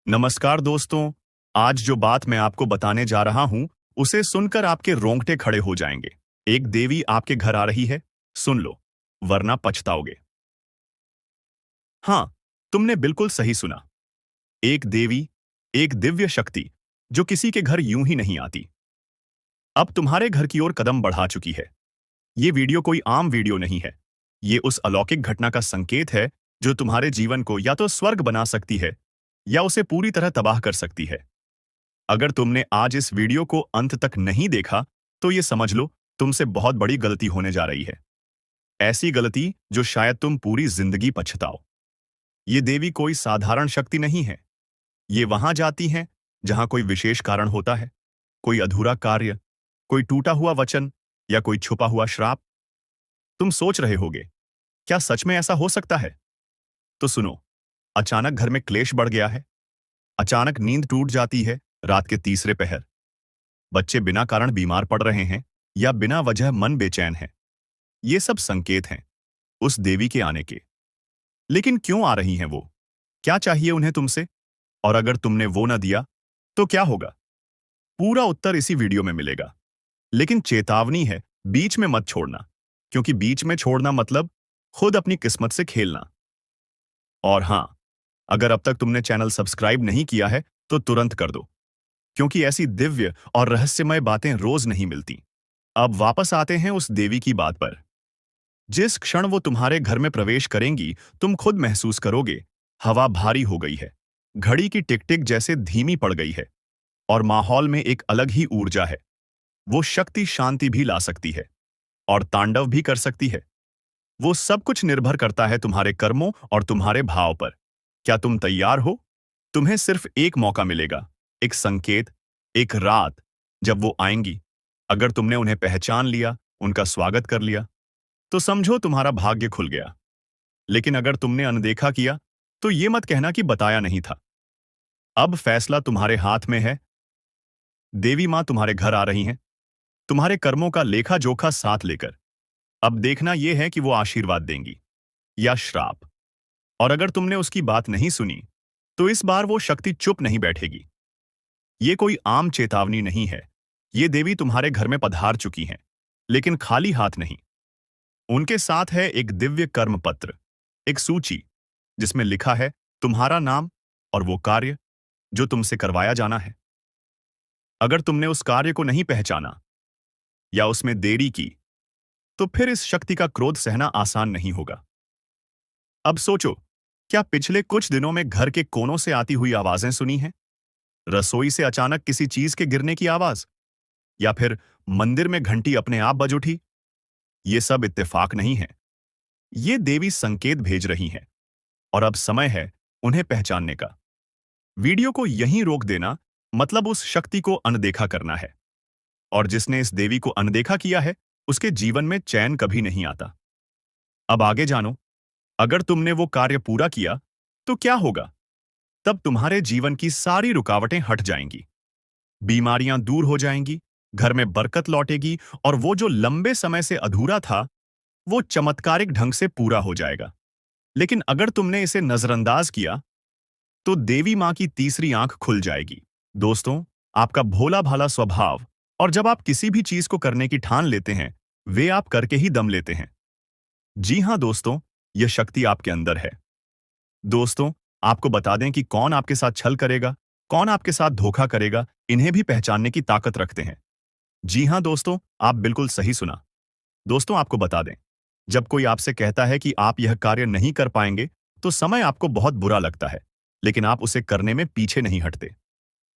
नमस्कार दोस्तों। आज जो बात मैं आपको बताने जा रहा हूं, उसे सुनकर आपके रोंगटे खड़े हो जाएंगे। एक देवी आपके घर आ रही है। सुन लो, वरना पछताओगे। हाँ, तुमने बिल्कुल सही सुना। एक देवी, एक दिव्य शक्ति, जो किसी के घर यूं ही नहीं आती। अब तुम्हारे घर की ओर कदम बढ़ा चुकी है। ये वीडियो कोई आम वीडियो नहीं है। ये उस अलौकिक घटना का संकेत है, जो तुम्हारे जीवन को या तो स्वर्ग बना सकती है, या उसे पूरी तरह तबाह कर सकती है। अगर तुमने आज इस वीडियो को अंत तक नहीं देखा, तो ये समझ लो तुमसे बहुत बड़ी गलती होने जा रही है। ऐसी गलती जो शायद तुम पूरी जिंदगी पछताओ। ये देवी कोई साधारण शक्ति नहीं है। ये वहां जाती हैं जहां कोई विशेष कारण होता है, कोई अधूरा कार्य, कोई टूटा हुआ वचन या कोई छुपा हुआ श्राप। तुम सोच रहे होगे, क्या सच में ऐसा हो सकता है? तो सुनो, अचानक घर में क्लेश बढ़ गया है, अचानक नींद टूट जाती है रात के तीसरे पहर, बच्चे बिना कारण बीमार पड़ रहे हैं, या बिना वजह मन बेचैन है। ये सब संकेत हैं उस देवी के आने के। लेकिन क्यों आ रही हैं वो? क्या चाहिए उन्हें तुमसे? और अगर तुमने वो न दिया, तो क्या होगा? पूरा उत्तर इसी वीडियो में मिलेगा। लेकिन चेतावनी है, बीच में मत छोड़ना, क्योंकि बीच में छोड़ना मतलब खुद अपनी किस्मत से खेलना। और हां, अगर अब तक तुमने चैनल सब्सक्राइब नहीं किया है, तो तुरंत कर दो, क्योंकि ऐसी दिव्य और रहस्यमय बातें रोज नहीं मिलती। अब वापस आते हैं उस देवी की बात पर। जिस क्षण वो तुम्हारे घर में प्रवेश करेंगी, तुम खुद महसूस करोगे, हवा भारी हो गई है, घड़ी की टिक टिक जैसे धीमी पड़ गई है, और माहौल में एक अलग ही ऊर्जा है। वो शक्ति शांति भी ला सकती है, और तांडव भी कर सकती है। वो सब कुछ निर्भर करता है तुम्हारे कर्मों और तुम्हारे भाव पर। क्या तुम तैयार हो? तुम्हें सिर्फ एक मौका मिलेगा, एक संकेत, एक रात, जब वो आएंगी। अगर तुमने उन्हें पहचान लिया, उनका स्वागत कर लिया, तो समझो तुम्हारा भाग्य खुल गया। लेकिन अगर तुमने अनदेखा किया, तो ये मत कहना कि बताया नहीं था। अब फैसला तुम्हारे हाथ में है। देवी मां तुम्हारे घर आ रही हैं, तुम्हारे कर्मों का लेखा जोखा साथ लेकर। अब देखना यह है कि वो आशीर्वाद देंगी या श्राप। और अगर तुमने उसकी बात नहीं सुनी, तो इस बार वो शक्ति चुप नहीं बैठेगी। ये कोई आम चेतावनी नहीं है। ये देवी तुम्हारे घर में पधार चुकी हैं, लेकिन खाली हाथ नहीं। उनके साथ है एक दिव्य कर्म पत्र, एक सूची, जिसमें लिखा है तुम्हारा नाम और वो कार्य जो तुमसे करवाया जाना है। अगर तुमने उस कार्य को नहीं पहचाना या उसमें देरी की, तो फिर इस शक्ति का क्रोध सहना आसान नहीं होगा। अब सोचो, क्या पिछले कुछ दिनों में घर के कोनों से आती हुई आवाजें सुनी हैं? रसोई से अचानक किसी चीज के गिरने की आवाज, या फिर मंदिर में घंटी अपने आप बज उठी? ये सब इत्तेफाक नहीं है। ये देवी संकेत भेज रही हैं, और अब समय है उन्हें पहचानने का। वीडियो को यहीं रोक देना मतलब उस शक्ति को अनदेखा करना है। और जिसने इस देवी को अनदेखा किया है, उसके जीवन में चैन कभी नहीं आता। अब आगे जानो। अगर तुमने वो कार्य पूरा किया, तो क्या होगा? तब तुम्हारे जीवन की सारी रुकावटें हट जाएंगी, बीमारियां दूर हो जाएंगी, घर में बरकत लौटेगी, और वो जो लंबे समय से अधूरा था, वो चमत्कारिक ढंग से पूरा हो जाएगा। लेकिन अगर तुमने इसे नजरअंदाज किया, तो देवी मां की तीसरी आंख खुल जाएगी। दोस्तों, आपका भोला भाला स्वभाव, और जब आप किसी भी चीज को करने की ठान लेते हैं, वे आप करके ही दम लेते हैं। जी हां दोस्तों, यह शक्ति आपके अंदर है। दोस्तों, आपको बता दें कि कौन आपके साथ छल करेगा, कौन आपके साथ धोखा करेगा, इन्हें भी पहचानने की ताकत रखते हैं। जी हां दोस्तों, आप बिल्कुल सही सुना। दोस्तों, आपको बता दें, जब कोई आपसे कहता है कि आप यह कार्य नहीं कर पाएंगे, तो समय आपको बहुत बुरा लगता है, लेकिन आप उसे करने में पीछे नहीं हटते।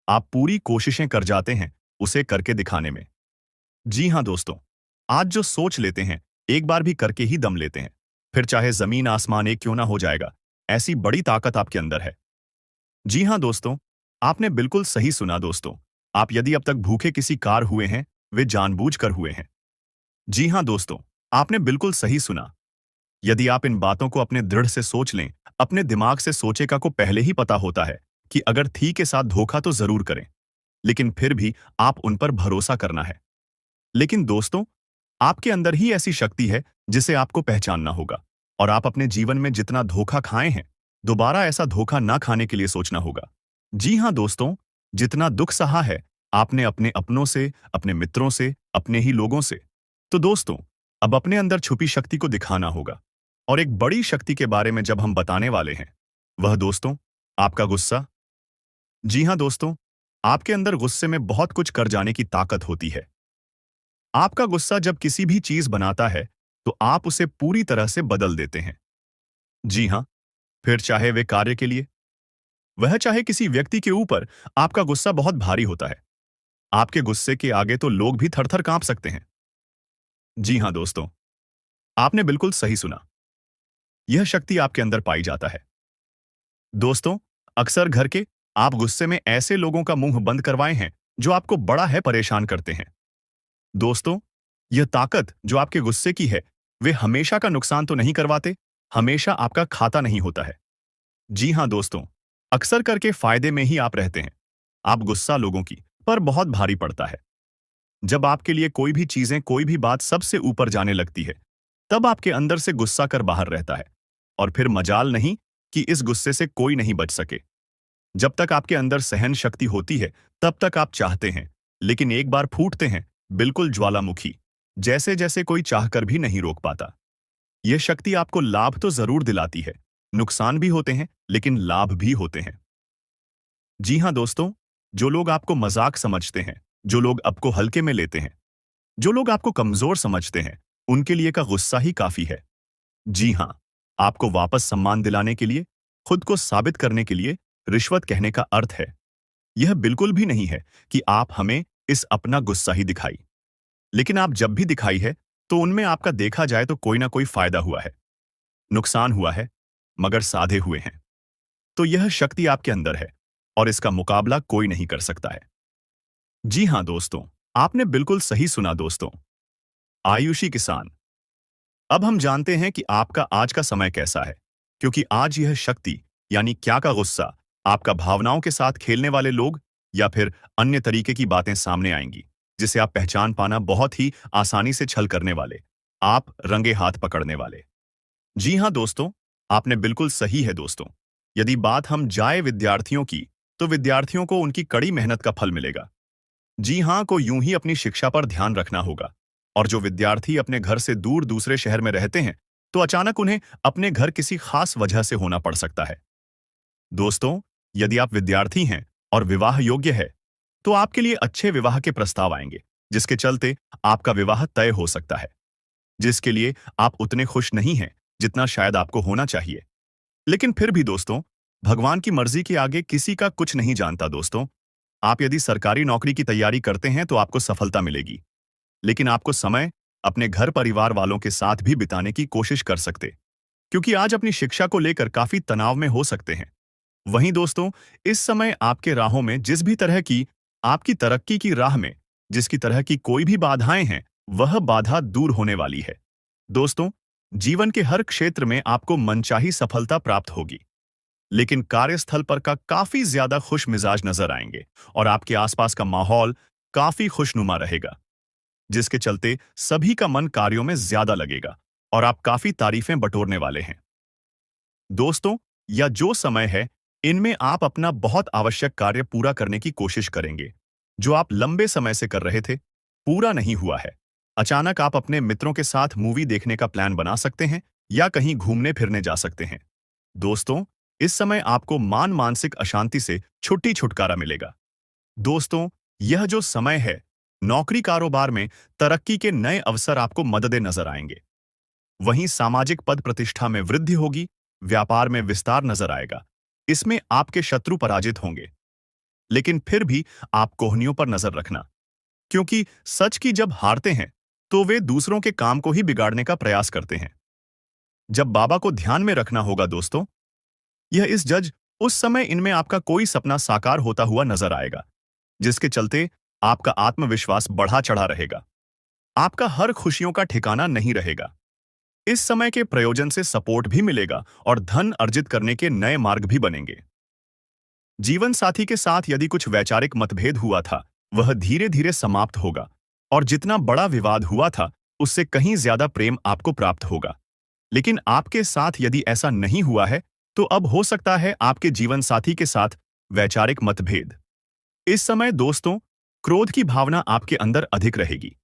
आप पूरी कोशिशें कर जाते हैं उसे करके दिखाने में। जी हां दोस्तों, आज जो सोच लेते हैं, एक बार भी करके ही दम लेते हैं, फिर चाहे जमीन आसमान एक क्यों ना हो जाएगा। ऐसी बड़ी ताकत आपके अंदर है। जी हां दोस्तों, आपने बिल्कुल सही सुना। दोस्तों, आप यदि अब तक भूखे किसी कार हुए हैं, वे जानबूझकर हुए हैं। जी हां दोस्तों, आपने बिल्कुल सही सुना। यदि आप इन बातों को अपने दृढ़ से सोच लें, अपने दिमाग से सोचेगा को पहले ही पता होता है कि अगर थी के साथ धोखा तो जरूर करें, लेकिन फिर भी आप उन पर भरोसा करना है। लेकिन दोस्तों, आपके अंदर ही ऐसी शक्ति है जिसे आपको पहचानना होगा, और आप अपने जीवन में जितना धोखा खाए हैं, दोबारा ऐसा धोखा ना खाने के लिए सोचना होगा। जी हाँ दोस्तों, जितना दुख सहा है आपने अपने अपनों से, अपने मित्रों से, अपने ही लोगों से, तो दोस्तों अब अपने अंदर छुपी शक्ति को दिखाना होगा। और एक बड़ी शक्ति के बारे में जब हम बताने वाले हैं, वह दोस्तों आपका गुस्सा। जी हाँ दोस्तों, आपके अंदर गुस्से में बहुत कुछ कर जाने की ताकत होती है। आपका गुस्सा जब किसी भी चीज बनाता है, तो आप उसे पूरी तरह से बदल देते हैं। जी हाँ, फिर चाहे वे कार्य के लिए, वह चाहे किसी व्यक्ति के ऊपर, आपका गुस्सा बहुत भारी होता है। आपके गुस्से के आगे तो लोग भी थर-थर कांप सकते हैं। जी हाँ दोस्तों, आपने बिल्कुल सही सुना। यह शक्ति आपके अंदर पाई जाता है। दोस्तों, अक्सर घर के आप गुस्से में ऐसे लोगों का मुंह बंद करवाए हैं जो आपको बड़ा है परेशान करते हैं। दोस्तों, यह ताकत जो आपके गुस्से की है, वे हमेशा का नुकसान तो नहीं करवाते, हमेशा आपका खाता नहीं होता है। जी हाँ दोस्तों, अक्सर करके फायदे में ही आप रहते हैं। आप गुस्सा लोगों की पर बहुत भारी पड़ता है। जब आपके लिए कोई भी चीजें, कोई भी बात सबसे ऊपर जाने लगती है, तब आपके अंदर से गुस्सा कर बाहर रहता है। और फिर मजाल नहीं कि इस गुस्से से कोई नहीं बच सके। जब तक आपके अंदर सहन शक्ति होती है, तब तक आप चाहते हैं, लेकिन एक बार फूटते हैं, बिल्कुल ज्वालामुखी, जैसे जैसे कोई चाहकर भी नहीं रोक पाता। यह शक्ति आपको लाभ तो जरूर दिलाती है, नुकसान भी होते हैं, लेकिन लाभ भी होते हैं। जी हाँ दोस्तों, जो लोग आपको मजाक समझते हैं, जो लोग आपको हल्के में लेते हैं, जो लोग आपको कमजोर समझते हैं, उनके लिए का गुस्सा ही काफी है। जी हाँ, आपको वापस सम्मान दिलाने के लिए, खुद को साबित करने के लिए रिश्वत कहने का अर्थ है। यह बिल्कुल भी नहीं है कि आप हमें इस अपना गुस्सा ही दिखाई। लेकिन आप जब भी दिखाई है, तो उनमें आपका देखा जाए तो कोई ना कोई फायदा हुआ है, नुकसान हुआ है, मगर साधे हुए हैं। तो यह शक्ति आपके अंदर है और इसका मुकाबला कोई नहीं कर सकता है। जी हाँ दोस्तों, आपने बिल्कुल सही सुना दोस्तों। आयुषी किसान। अब हम जानते हैं कि आपका आज का समय कैसा है, क्योंकि आज यह शक्ति यानी क्या का गुस्सा, आपका भावनाओं के साथ खेलने वाले लोग या फिर अन्य तरीके की बातें सामने आएंगी, जिसे आप पहचान पाना बहुत ही आसानी से छल करने वाले, आप रंगे हाथ पकड़ने वाले। जी हाँ दोस्तों, आपने बिल्कुल सही है दोस्तों। यदि बात हम जाए विद्यार्थियों की, तो विद्यार्थियों को उनकी कड़ी मेहनत का फल मिलेगा। जी हाँ को यूं ही अपनी शिक्षा पर ध्यान रखना होगा। और जो विद्यार्थी अपने घर से दूर दूसरे शहर में रहते हैं, तो अचानक उन्हें अपने घर किसी खास वजह से होना पड़ सकता है। दोस्तों, यदि आप विद्यार्थी हैं और विवाह योग्य है, तो आपके लिए अच्छे विवाह के प्रस्ताव आएंगे, जिसके चलते आपका विवाह तय हो सकता है, जिसके लिए आप उतने खुश नहीं हैं जितना शायद आपको होना चाहिए। लेकिन फिर भी दोस्तों, भगवान की मर्जी के आगे किसी का कुछ नहीं जानता दोस्तों। आप यदि सरकारी नौकरी की तैयारी करते हैं तो आपको सफलता मिलेगी, लेकिन आपको समय अपने घर परिवार वालों के साथ भी बिताने की कोशिश कर सकते, क्योंकि आज अपनी शिक्षा को लेकर काफी तनाव में हो सकते हैं। वहीं दोस्तों, इस समय आपके राहों में जिस भी तरह की, आपकी तरक्की की राह में जिसकी तरह की कोई भी बाधाएं हैं, वह बाधा दूर होने वाली है। दोस्तों, जीवन के हर क्षेत्र में आपको मनचाही सफलता प्राप्त होगी, लेकिन कार्यस्थल पर का काफी ज्यादा खुश मिजाज नजर आएंगे और आपके आसपास का माहौल काफी खुशनुमा रहेगा, जिसके चलते सभी का मन कार्यों में ज्यादा लगेगा और आप काफी तारीफें बटोरने वाले हैं। दोस्तों, या जो समय है, इनमें आप अपना बहुत आवश्यक कार्य पूरा करने की कोशिश करेंगे, जो आप लंबे समय से कर रहे थे, पूरा नहीं हुआ है। अचानक आप अपने मित्रों के साथ मूवी देखने का प्लान बना सकते हैं या कहीं घूमने फिरने जा सकते हैं। दोस्तों, इस समय आपको मानसिक अशांति से छुटकारा मिलेगा। दोस्तों, यह जो समय है, नौकरी कारोबार में तरक्की के नए अवसर आपको मददें नजर आएंगे। वहीं सामाजिक पद प्रतिष्ठा में वृद्धि होगी, व्यापार में विस्तार नजर आएगा। इसमें आपके शत्रु पराजित होंगे। लेकिन फिर भी आप कोहनियों पर नजर रखना, क्योंकि सच की जब हारते हैं, तो वे दूसरों के काम को ही बिगाड़ने का प्रयास करते हैं। जब बाबा को ध्यान में रखना होगा दोस्तों, यह इस जज, उस समय इनमें आपका कोई सपना साकार होता हुआ नजर आएगा, जिसके चलते आपका आत्मविश्वास बढ़ा चढ़ा रहेगा। आपका हर खुशियों का ठिकाना नहीं रहेगा। इस समय के प्रयोजन से सपोर्ट भी मिलेगा और धन अर्जित करने के नए मार्ग भी बनेंगे। जीवन साथी के साथ यदि कुछ वैचारिक मतभेद हुआ था, वह धीरे धीरे समाप्त होगा और जितना बड़ा विवाद हुआ था, उससे कहीं ज्यादा प्रेम आपको प्राप्त होगा। लेकिन आपके साथ यदि ऐसा नहीं हुआ है, तो अब हो सकता है आपके जीवन साथी के साथ वैचारिक मतभेद। इस समय दोस्तों, क्रोध की भावना आपके अंदर अधिक रहेगी।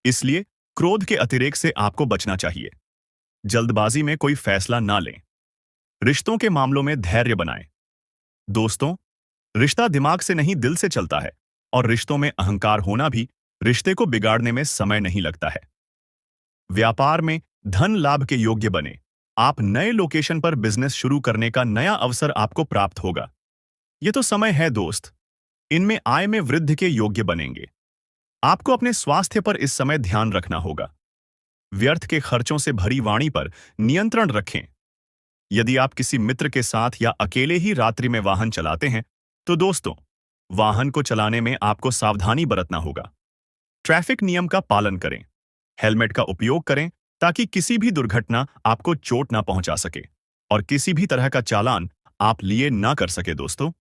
इसलिए क्रोध के अतिरेक से आपको बचना चाहिए। जल्दबाजी में कोई फैसला ना लें। रिश्तों के मामलों में धैर्य बनाएं। दोस्तों, रिश्ता दिमाग से नहीं दिल से चलता है, और रिश्तों में अहंकार होना भी रिश्ते को बिगाड़ने में समय नहीं लगता है। व्यापार में धन लाभ के योग्य बने। आप नए लोकेशन पर बिजनेस शुरू करने का नया अवसर आपको प्राप्त होगा। ये तो समय है दोस्त, इनमें आय में वृद्धि के योग्य बनेंगे। आपको अपने स्वास्थ्य पर इस समय ध्यान रखना होगा। व्यर्थ के खर्चों से भरी वाणी पर नियंत्रण रखें। यदि आप किसी मित्र के साथ या अकेले ही रात्रि में वाहन चलाते हैं, तो दोस्तों, वाहन को चलाने में आपको सावधानी बरतना होगा। ट्रैफिक नियम का पालन करें। हेलमेट का उपयोग करें ताकि किसी भी दुर्घटना आपको चोट ना पहुंचा सके और किसी भी तरह का चालान आप लिए ना कर सके। दोस्तों,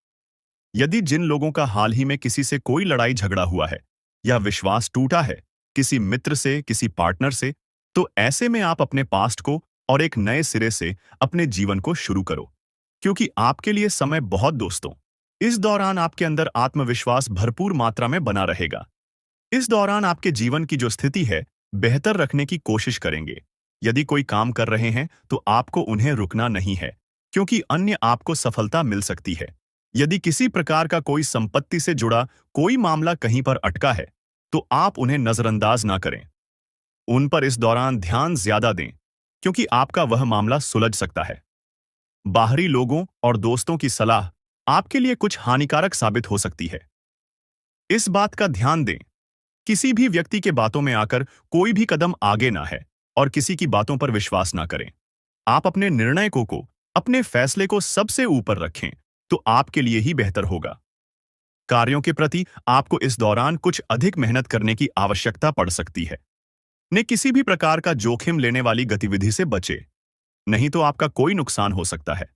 यदि जिन लोगों का हाल ही में किसी से कोई लड़ाई झगड़ा हुआ है या विश्वास टूटा है, किसी मित्र से, किसी पार्टनर से, तो ऐसे में आप अपने पास्ट को और एक नए सिरे से अपने जीवन को शुरू करो, क्योंकि आपके लिए समय बहुत दोस्तों। इस दौरान आपके अंदर आत्मविश्वास भरपूर मात्रा में बना रहेगा। इस दौरान आपके जीवन की जो स्थिति है बेहतर रखने की कोशिश करेंगे। यदि कोई काम कर रहे हैं तो आपको उन्हें रुकना नहीं है, क्योंकि अन्य आपको सफलता मिल सकती है। यदि किसी प्रकार का कोई संपत्ति से जुड़ा कोई मामला कहीं पर अटका है, तो आप उन्हें नजरअंदाज ना करें। उन पर इस दौरान ध्यान ज्यादा दें, क्योंकि आपका वह मामला सुलझ सकता है। बाहरी लोगों और दोस्तों की सलाह आपके लिए कुछ हानिकारक साबित हो सकती है। इस बात का ध्यान दें, किसी भी व्यक्ति के बातों में आकर कोई भी कदम आगे ना है और किसी की बातों पर विश्वास ना करें। आप अपने निर्णय को अपने फैसले को सबसे ऊपर रखें, तो आपके लिए ही बेहतर होगा। कार्यों के प्रति आपको इस दौरान कुछ अधिक मेहनत करने की आवश्यकता पड़ सकती है। ने किसी भी प्रकार का जोखिम लेने वाली गतिविधि से बचे, नहीं तो आपका कोई नुकसान हो सकता है।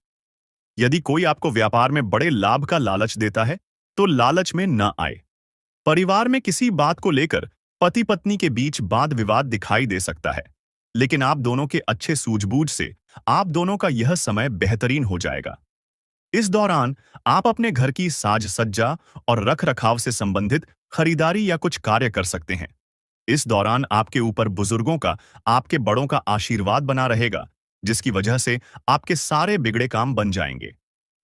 यदि कोई आपको व्यापार में बड़े लाभ का लालच देता है, तो लालच में न आए। परिवार में किसी बात को लेकर पति पत्नी के बीच वाद विवाद दिखाई दे सकता है, लेकिन आप दोनों के अच्छे सूझबूझ से आप दोनों का यह समय बेहतरीन हो जाएगा। इस दौरान आप अपने घर की साज सज्जा और रख रखाव से संबंधित खरीदारी या कुछ कार्य कर सकते हैं। इस दौरान आपके ऊपर बुजुर्गों का, आपके बड़ों का आशीर्वाद बना रहेगा, जिसकी वजह से आपके सारे बिगड़े काम बन जाएंगे।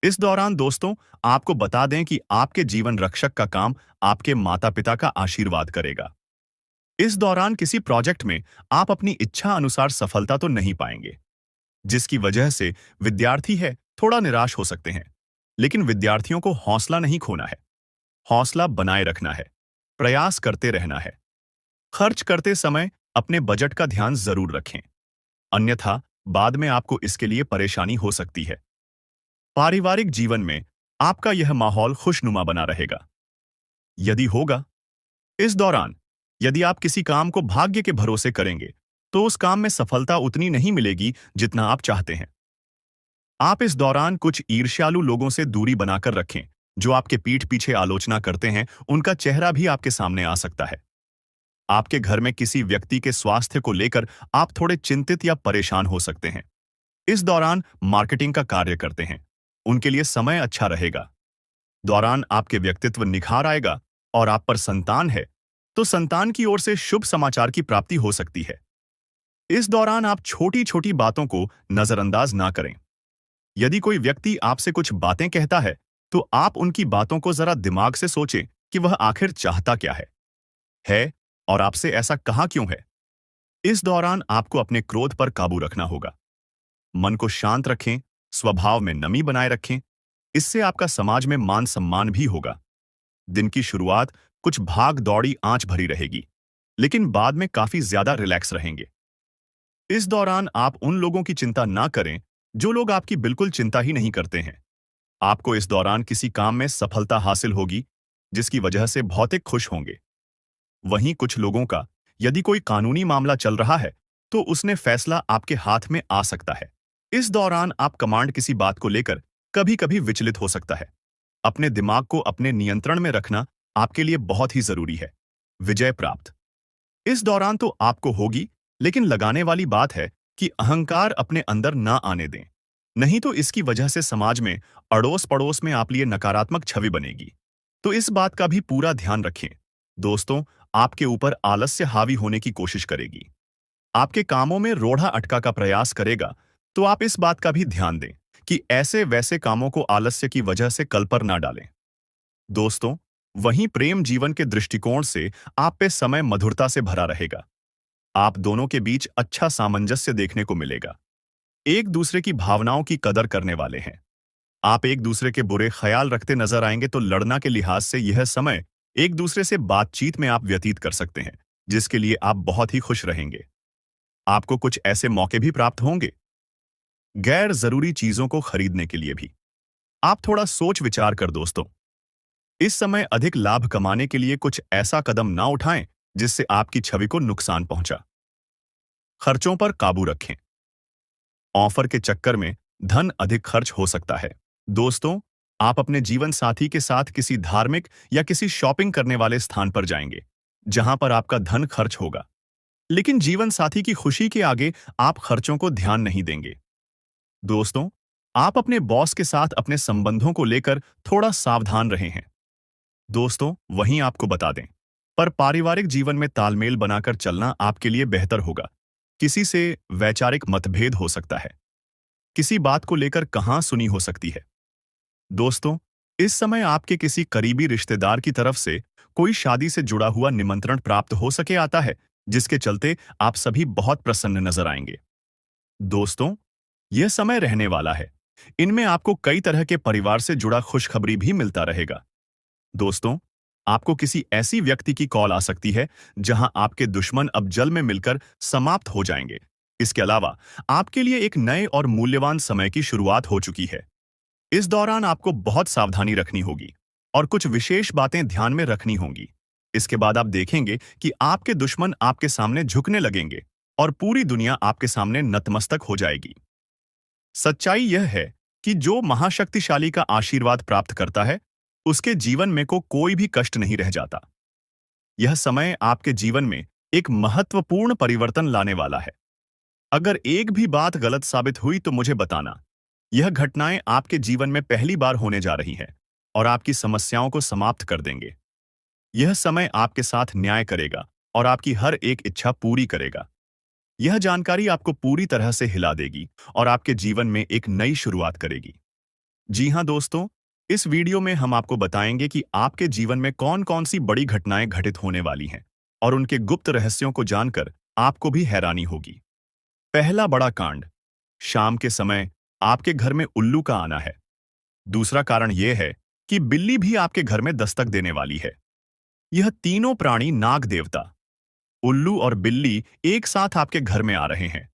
इस दौरान दोस्तों, आपको बता दें कि आपके जीवन रक्षक का काम आपके माता पिता का आशीर्वाद करेगा। इस दौरान किसी प्रोजेक्ट में आप अपनी इच्छा अनुसार सफलता तो नहीं पाएंगे, जिसकी वजह से विद्यार्थी है थोड़ा निराश हो सकते हैं। लेकिन विद्यार्थियों को हौसला नहीं खोना है, हौसला बनाए रखना है, प्रयास करते रहना है। खर्च करते समय अपने बजट का ध्यान जरूर रखें, अन्यथा बाद में आपको इसके लिए परेशानी हो सकती है। पारिवारिक जीवन में आपका यह माहौल खुशनुमा बना रहेगा। यदि होगा, इस दौरान यदि आप किसी काम को भाग्य के भरोसे करेंगे, तो उस काम में सफलता उतनी नहीं मिलेगी जितना आप चाहते हैं। आप इस दौरान कुछ ईर्ष्यालु लोगों से दूरी बनाकर रखें, जो आपके पीठ पीछे आलोचना करते हैं। उनका चेहरा भी आपके सामने आ सकता है। आपके घर में किसी व्यक्ति के स्वास्थ्य को लेकर आप थोड़े चिंतित या परेशान हो सकते हैं। इस दौरान मार्केटिंग का कार्य करते हैं, उनके लिए समय अच्छा रहेगा। दौरान आपके व्यक्तित्व निखार आएगा और आप पर संतान है, तो संतान की ओर से शुभ समाचार की प्राप्ति हो सकती है। इस दौरान आप छोटी छोटी बातों को नजरअंदाज ना करें। यदि कोई व्यक्ति आपसे कुछ बातें कहता है, तो आप उनकी बातों को जरा दिमाग से सोचें कि वह आखिर चाहता क्या है और आपसे ऐसा कहा क्यों है। इस दौरान आपको अपने क्रोध पर काबू रखना होगा। मन को शांत रखें, स्वभाव में नमी बनाए रखें। इससे आपका समाज में मान सम्मान भी होगा। दिन की शुरुआत कुछ भाग दौड़ी आंच भरी रहेगी, लेकिन बाद में काफी ज्यादा रिलैक्स रहेंगे। इस दौरान आप उन लोगों की चिंता ना करें जो लोग आपकी बिल्कुल चिंता ही नहीं करते हैं। आपको इस दौरान किसी काम में सफलता हासिल होगी, जिसकी वजह से भौतिक खुश होंगे। वहीं कुछ लोगों का यदि कोई कानूनी मामला चल रहा है, तो उसने फैसला आपके हाथ में आ सकता है। इस दौरान आप कमांड किसी बात को लेकर कभी कभी विचलित हो सकता है। अपने दिमाग को अपने नियंत्रण में रखना आपके लिए बहुत ही जरूरी है। विजय प्राप्त इस दौरान तो आपको होगी, लेकिन लगाने वाली बात है कि अहंकार अपने अंदर ना आने दें। नहीं तो इसकी वजह से समाज में अड़ोस पड़ोस में आप लिए नकारात्मक छवि बनेगी। तो इस बात का भी पूरा ध्यान रखें। दोस्तों, आपके ऊपर आलस्य हावी होने की कोशिश करेगी, आपके कामों में रोड़ा अटका का प्रयास करेगा। तो आप इस बात का भी ध्यान दें कि ऐसे वैसे कामों को आलस्य की वजह से कल पर ना डालें। दोस्तों, वहीं प्रेम जीवन के दृष्टिकोण से आप पे समय मधुरता से भरा रहेगा। आप दोनों के बीच अच्छा सामंजस्य देखने को मिलेगा। एक दूसरे की भावनाओं की कदर करने वाले हैं। आप एक दूसरे के बुरे ख्याल रखते नजर आएंगे तो लड़ना के लिहाज से यह समय एक दूसरे से बातचीत में आप व्यतीत कर सकते हैं, जिसके लिए आप बहुत ही खुश रहेंगे। आपको कुछ ऐसे मौके भी प्राप्त होंगे, गैर जरूरी चीजों को खरीदने के लिए भी। आप थोड़ा सोच विचार कर दोस्तों, इस समय अधिक लाभ कमाने के लिए कुछ ऐसा कदम ना उठाएं जिससे आपकी छवि को नुकसान पहुंचा। खर्चों पर काबू रखें। ऑफर के चक्कर में धन अधिक खर्च हो सकता है। दोस्तों, आप अपने जीवन साथी के साथ किसी धार्मिक या किसी शॉपिंग करने वाले स्थान पर जाएंगे, जहां पर आपका धन खर्च होगा। लेकिन जीवन साथी की खुशी के आगे आप खर्चों को ध्यान नहीं देंगे। दोस्तों, आप अपने बॉस के साथ अपने संबंधों को लेकर थोड़ा सावधान रहे हैं। दोस्तों, वहीं आपको बता दें, पर पारिवारिक जीवन में तालमेल बनाकर चलना आपके लिए बेहतर होगा। किसी से वैचारिक मतभेद हो सकता है, किसी बात को लेकर कहां सुनी हो सकती है। दोस्तों, इस समय आपके किसी करीबी रिश्तेदार की तरफ से कोई शादी से जुड़ा हुआ निमंत्रण प्राप्त हो सके आता है, जिसके चलते आप सभी बहुत प्रसन्न नजर आएंगे। दोस्तों, यह समय रहने वाला है। इनमें आपको कई तरह के परिवार से जुड़ा खुशखबरी भी मिलता रहेगा। दोस्तों, आपको किसी ऐसी व्यक्ति की कॉल आ सकती है जहां आपके दुश्मन अब जल में मिलकर समाप्त हो जाएंगे। इसके अलावा आपके लिए एक नए और मूल्यवान समय की शुरुआत हो चुकी है। इस दौरान आपको बहुत सावधानी रखनी होगी और कुछ विशेष बातें ध्यान में रखनी होंगी। इसके बाद आप देखेंगे कि आपके दुश्मन आपके सामने झुकने लगेंगे और पूरी दुनिया आपके सामने नतमस्तक हो जाएगी। सच्चाई यह है कि जो महाशक्तिशाली का आशीर्वाद प्राप्त करता है, उसके जीवन में को कोई भी कष्ट नहीं रह जाता। यह समय आपके जीवन में एक महत्वपूर्ण परिवर्तन लाने वाला है। अगर एक भी बात गलत साबित हुई तो मुझे बताना। यह घटनाएं आपके जीवन में पहली बार होने जा रही हैं और आपकी समस्याओं को समाप्त कर देंगे। यह समय आपके साथ न्याय करेगा और आपकी हर एक इच्छा पूरी करेगा। यह जानकारी आपको पूरी तरह से हिला देगी और आपके जीवन में एक नई शुरुआत करेगी। जी हां दोस्तों, इस वीडियो में हम आपको बताएंगे कि आपके जीवन में कौन-कौन सी बड़ी घटनाएं घटित होने वाली हैं और उनके गुप्त रहस्यों को जानकर आपको भी हैरानी होगी। पहला बड़ा कांड, शाम के समय आपके घर में उल्लू का आना है। दूसरा कारण यह है कि बिल्ली भी आपके घर में दस्तक देने वाली है। यह तीनों प्राणी नाग देवता, उल्लू और बिल्ली एक साथ आपके घर में आ रहे हैं,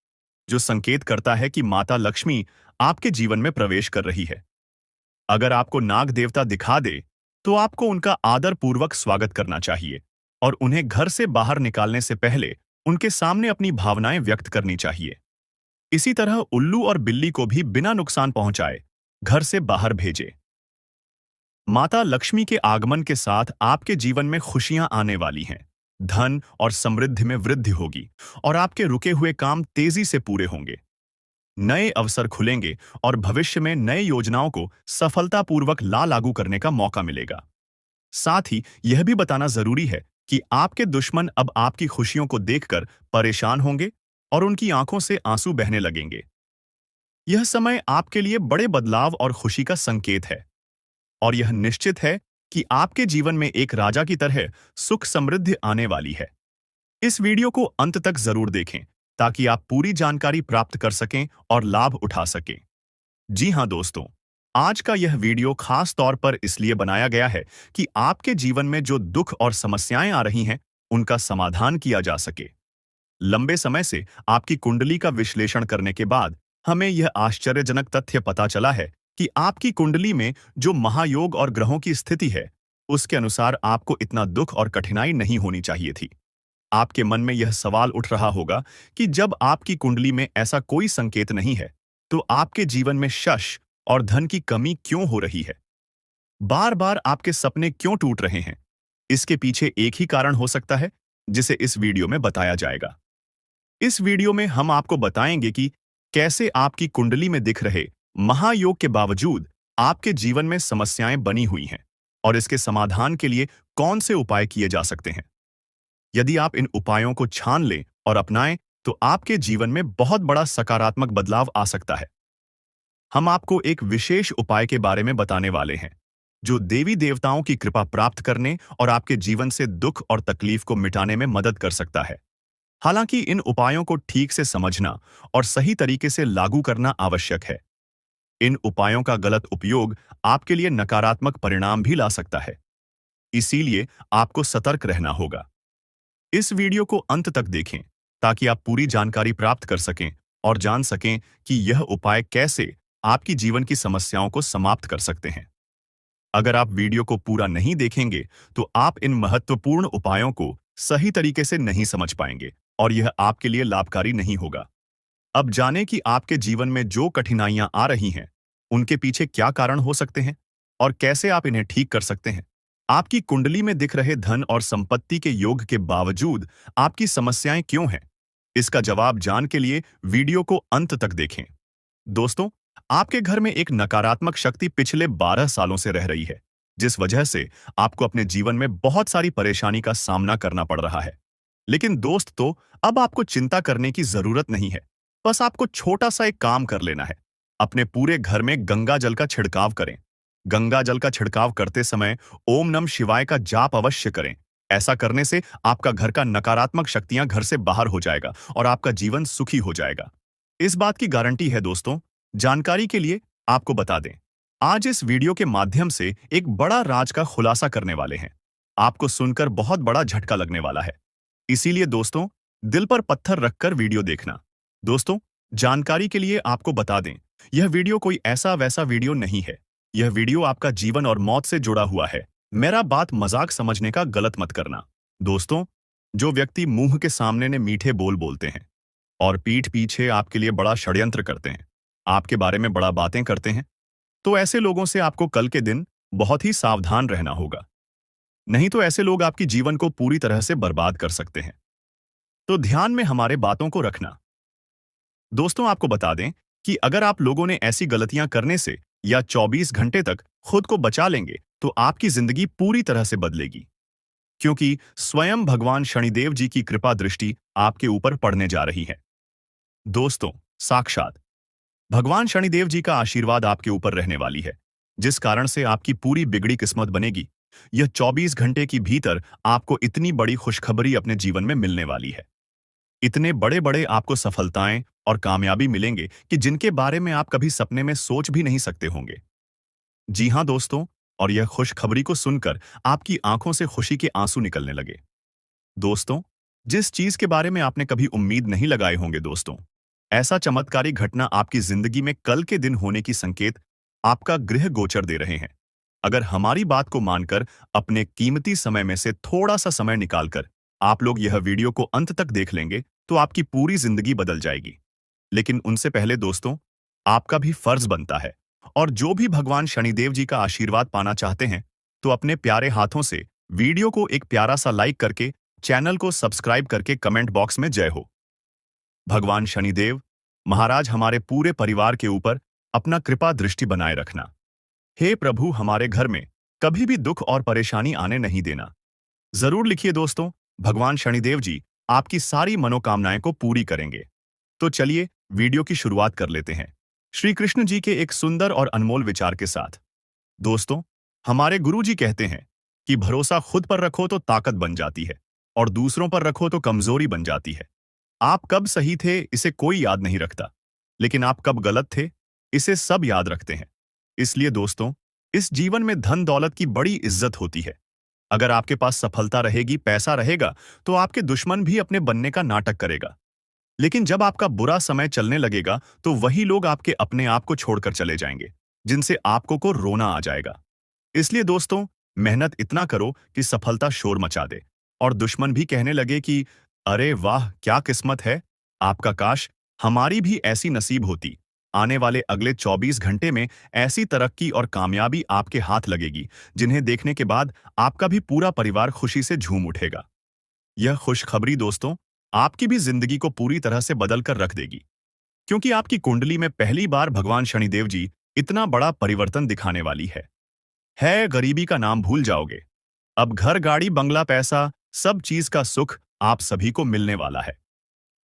जो संकेत करता है कि माता लक्ष्मी आपके जीवन में प्रवेश कर रही है। अगर आपको नाग देवता दिखा दे, तो आपको उनका आदरपूर्वक स्वागत करना चाहिए और उन्हें घर से बाहर निकालने से पहले उनके सामने अपनी भावनाएं व्यक्त करनी चाहिए। इसी तरह उल्लू और बिल्ली को भी बिना नुकसान पहुंचाए घर से बाहर भेजे। माता लक्ष्मी के आगमन के साथ आपके जीवन में खुशियां आने वाली हैं। धन और समृद्धि में वृद्धि होगी और आपके रुके हुए काम तेजी से पूरे होंगे। नए अवसर खुलेंगे और भविष्य में नए योजनाओं को सफलतापूर्वक लागू करने का मौका मिलेगा। साथ ही यह भी बताना जरूरी है कि आपके दुश्मन अब आपकी खुशियों को देखकर परेशान होंगे और उनकी आंखों से आंसू बहने लगेंगे। यह समय आपके लिए बड़े बदलाव और खुशी का संकेत है और यह निश्चित है कि आपके जीवन में एक राजा की तरह सुख समृद्धि आने वाली है। इस वीडियो को अंत तक जरूर देखें ताकि आप पूरी जानकारी प्राप्त कर सकें और लाभ उठा सकें। जी हां दोस्तों, आज का यह वीडियो खास तौर पर इसलिए बनाया गया है कि आपके जीवन में जो दुख और समस्याएं आ रही हैं, उनका समाधान किया जा सके। लंबे समय से आपकी कुंडली का विश्लेषण करने के बाद हमें यह आश्चर्यजनक तथ्य पता चला है कि आपकी कुंडली में जो महायोग और ग्रहों की स्थिति है, उसके अनुसार आपको इतना दुख और कठिनाई नहीं होनी चाहिए थी। आपके मन में यह सवाल उठ रहा होगा कि जब आपकी कुंडली में ऐसा कोई संकेत नहीं है, तो आपके जीवन में यश और धन की कमी क्यों हो रही है? बार बार आपके सपने क्यों टूट रहे हैं? इसके पीछे एक ही कारण हो सकता है, जिसे इस वीडियो में बताया जाएगा। इस वीडियो में हम आपको बताएंगे कि कैसे आपकी कुंडली में दिख रहे महायोग के बावजूद आपके जीवन में समस्याएं बनी हुई हैं और इसके समाधान के लिए कौन से उपाय किए जा सकते हैं। यदि आप इन उपायों को छान लें और अपनाएं तो आपके जीवन में बहुत बड़ा सकारात्मक बदलाव आ सकता है। हम आपको एक विशेष उपाय के बारे में बताने वाले हैं जो देवी देवताओं की कृपा प्राप्त करने और आपके जीवन से दुख और तकलीफ को मिटाने में मदद कर सकता है। हालांकि इन उपायों को ठीक से समझना और सही तरीके से लागू करना आवश्यक है। इन उपायों का गलत उपयोग आपके लिए नकारात्मक परिणाम भी ला सकता है, इसीलिए आपको सतर्क रहना होगा। इस वीडियो को अंत तक देखें ताकि आप पूरी जानकारी प्राप्त कर सकें और जान सकें कि यह उपाय कैसे आपकी जीवन की समस्याओं को समाप्त कर सकते हैं। अगर आप वीडियो को पूरा नहीं देखेंगे तो आप इन महत्वपूर्ण उपायों को सही तरीके से नहीं समझ पाएंगे और यह आपके लिए लाभकारी नहीं होगा। अब जानें कि आपके जीवन में जो कठिनाइयां आ रही हैं, उनके पीछे क्या कारण हो सकते हैं और कैसे आप इन्हें ठीक कर सकते हैं। आपकी कुंडली में दिख रहे धन और संपत्ति के योग के बावजूद आपकी समस्याएं क्यों हैं? इसका जवाब जानने के लिए वीडियो को अंत तक देखें। दोस्तों, आपके घर में एक नकारात्मक शक्ति पिछले 12 सालों से रह रही है, जिस वजह से आपको अपने जीवन में बहुत सारी परेशानी का सामना करना पड़ रहा है। लेकिन दोस्त, तो अब आपको चिंता करने की जरूरत नहीं है। बस आपको छोटा सा एक काम कर लेना है। अपने पूरे घर में गंगा जल का छिड़काव करें। गंगा जल का छिड़काव करते समय ओम नमः शिवाय का जाप अवश्य करें। ऐसा करने से आपका घर का नकारात्मक शक्तियां घर से बाहर हो जाएगा और आपका जीवन सुखी हो जाएगा। इस बात की गारंटी है दोस्तों। जानकारी के लिए आपको बता दें, आज इस वीडियो के माध्यम से एक बड़ा राज का खुलासा करने वाले हैं। आपको सुनकर बहुत बड़ा झटका लगने वाला है, इसीलिए दोस्तों दिल पर पत्थर रखकर वीडियो देखना। दोस्तों, जानकारी के लिए आपको बता दें, यह वीडियो कोई ऐसा वैसा वीडियो नहीं है। यह वीडियो आपका जीवन और मौत से जुड़ा हुआ है। मेरा बात मजाक समझने का गलत मत करना। दोस्तों, जो व्यक्ति मुंह के सामने ने मीठे बोल बोलते हैं और पीठ पीछे आपके लिए बड़ा षड्यंत्र करते हैं, आपके बारे में बड़ा बातें करते हैं, तो ऐसे लोगों से आपको कल के दिन बहुत ही सावधान रहना होगा। नहीं तो ऐसे लोग आपकी जीवन को पूरी तरह से बर्बाद कर सकते हैं। तो ध्यान में हमारे बातों को रखना। दोस्तों, आपको बता दें कि अगर आप लोगों ने ऐसी गलतियां करने से या 24 घंटे तक खुद को बचा लेंगे तो आपकी जिंदगी पूरी तरह से बदलेगी, क्योंकि स्वयं भगवान शनिदेव जी की कृपा दृष्टि आपके ऊपर पड़ने जा रही है। दोस्तों, साक्षात भगवान शनिदेव जी का आशीर्वाद आपके ऊपर रहने वाली है, जिस कारण से आपकी पूरी बिगड़ी किस्मत बनेगी। यह 24 घंटे की भीतर आपको इतनी बड़ी खुशखबरी अपने जीवन में मिलने वाली है। इतने बड़े बड़े आपको सफलताएं और कामयाबी मिलेंगे कि जिनके बारे में आप कभी सपने में सोच भी नहीं सकते होंगे। जी हां दोस्तों, और यह खुशखबरी को सुनकर आपकी आंखों से खुशी के आंसू निकलने लगे। दोस्तों, जिस चीज के बारे में आपने कभी उम्मीद नहीं लगाए होंगे दोस्तों, ऐसा चमत्कारी घटना आपकी जिंदगी में कल के दिन होने की संकेत आपका गृह गोचर दे रहे हैं। अगर हमारी बात को मानकर अपने कीमती समय में से थोड़ा सा समय निकालकर आप लोग यह वीडियो को अंत तक देख लेंगे तो आपकी पूरी जिंदगी बदल जाएगी। लेकिन उनसे पहले दोस्तों, आपका भी फर्ज बनता है, और जो भी भगवान शनिदेव जी का आशीर्वाद पाना चाहते हैं तो अपने प्यारे हाथों से वीडियो को एक प्यारा सा लाइक करके चैनल को सब्सक्राइब करके कमेंट बॉक्स में जय हो। भगवान शनिदेव महाराज हमारे पूरे परिवार के ऊपर अपना कृपा दृष्टि बनाए रखना। हे प्रभु, हमारे घर में कभी भी दुख और परेशानी आने नहीं देना। जरूर लिखिए दोस्तों, भगवान शनिदेव जी आपकी सारी मनोकामनाएं को पूरी करेंगे। तो चलिए वीडियो की शुरुआत कर लेते हैं श्री कृष्ण जी के एक सुंदर और अनमोल विचार के साथ। दोस्तों, हमारे गुरु जी कहते हैं कि भरोसा खुद पर रखो तो ताकत बन जाती है और दूसरों पर रखो तो कमजोरी बन जाती है। आप कब सही थे इसे कोई याद नहीं रखता, लेकिन आप कब गलत थे इसे सब याद रखते हैं। इसलिए दोस्तों, इस जीवन में धन दौलत की बड़ी इज्जत होती है। अगर आपके पास सफलता रहेगी, पैसा रहेगा, तो आपके दुश्मन भी अपने बनने का नाटक करेगा। लेकिन जब आपका बुरा समय चलने लगेगा तो वही लोग आपके अपने आप को छोड़कर चले जाएंगे, जिनसे आपको को रोना आ जाएगा। इसलिए दोस्तों, मेहनत इतना करो कि सफलता शोर मचा दे और दुश्मन भी कहने लगे कि अरे वाह, क्या किस्मत है आपका, काश हमारी भी ऐसी नसीब होती। आने वाले अगले 24 घंटे में ऐसी तरक्की और कामयाबी आपके हाथ लगेगी जिन्हें देखने के बाद आपका भी पूरा परिवार खुशी से झूम उठेगा। यह खुशखबरी दोस्तों आपकी भी जिंदगी को पूरी तरह से बदल कर रख देगी। क्योंकि आपकी कुंडली में पहली बार भगवान शनिदेव जी इतना बड़ा परिवर्तन दिखाने वाली है गरीबी का नाम भूल जाओगे। अब घर, गाड़ी, बंगला, पैसा, सब चीज का सुख आप सभी को मिलने वाला है।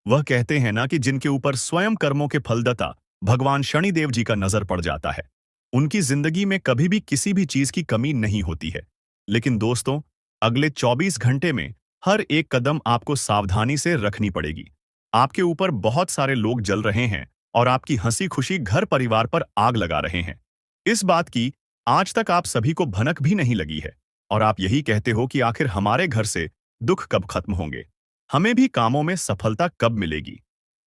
वह कहते हैं ना कि जिनके ऊपर स्वयं कर्मों के फलदाता भगवान शनिदेव जी का नजर पड़ जाता है, उनकी जिंदगी में कभी भी किसी भी चीज की कमी नहीं होती है। लेकिन दोस्तों, अगले 24 घंटे में हर एक कदम आपको सावधानी से रखनी पड़ेगी। आपके ऊपर बहुत सारे लोग जल रहे हैं और आपकी हंसी खुशी घर परिवार पर आग लगा रहे हैं। इस बात की आज तक आप सभी को भनक भी नहीं लगी है और आप यही कहते हो कि आखिर हमारे घर से दुख कब खत्म होंगे, हमें भी कामों में सफलता कब मिलेगी।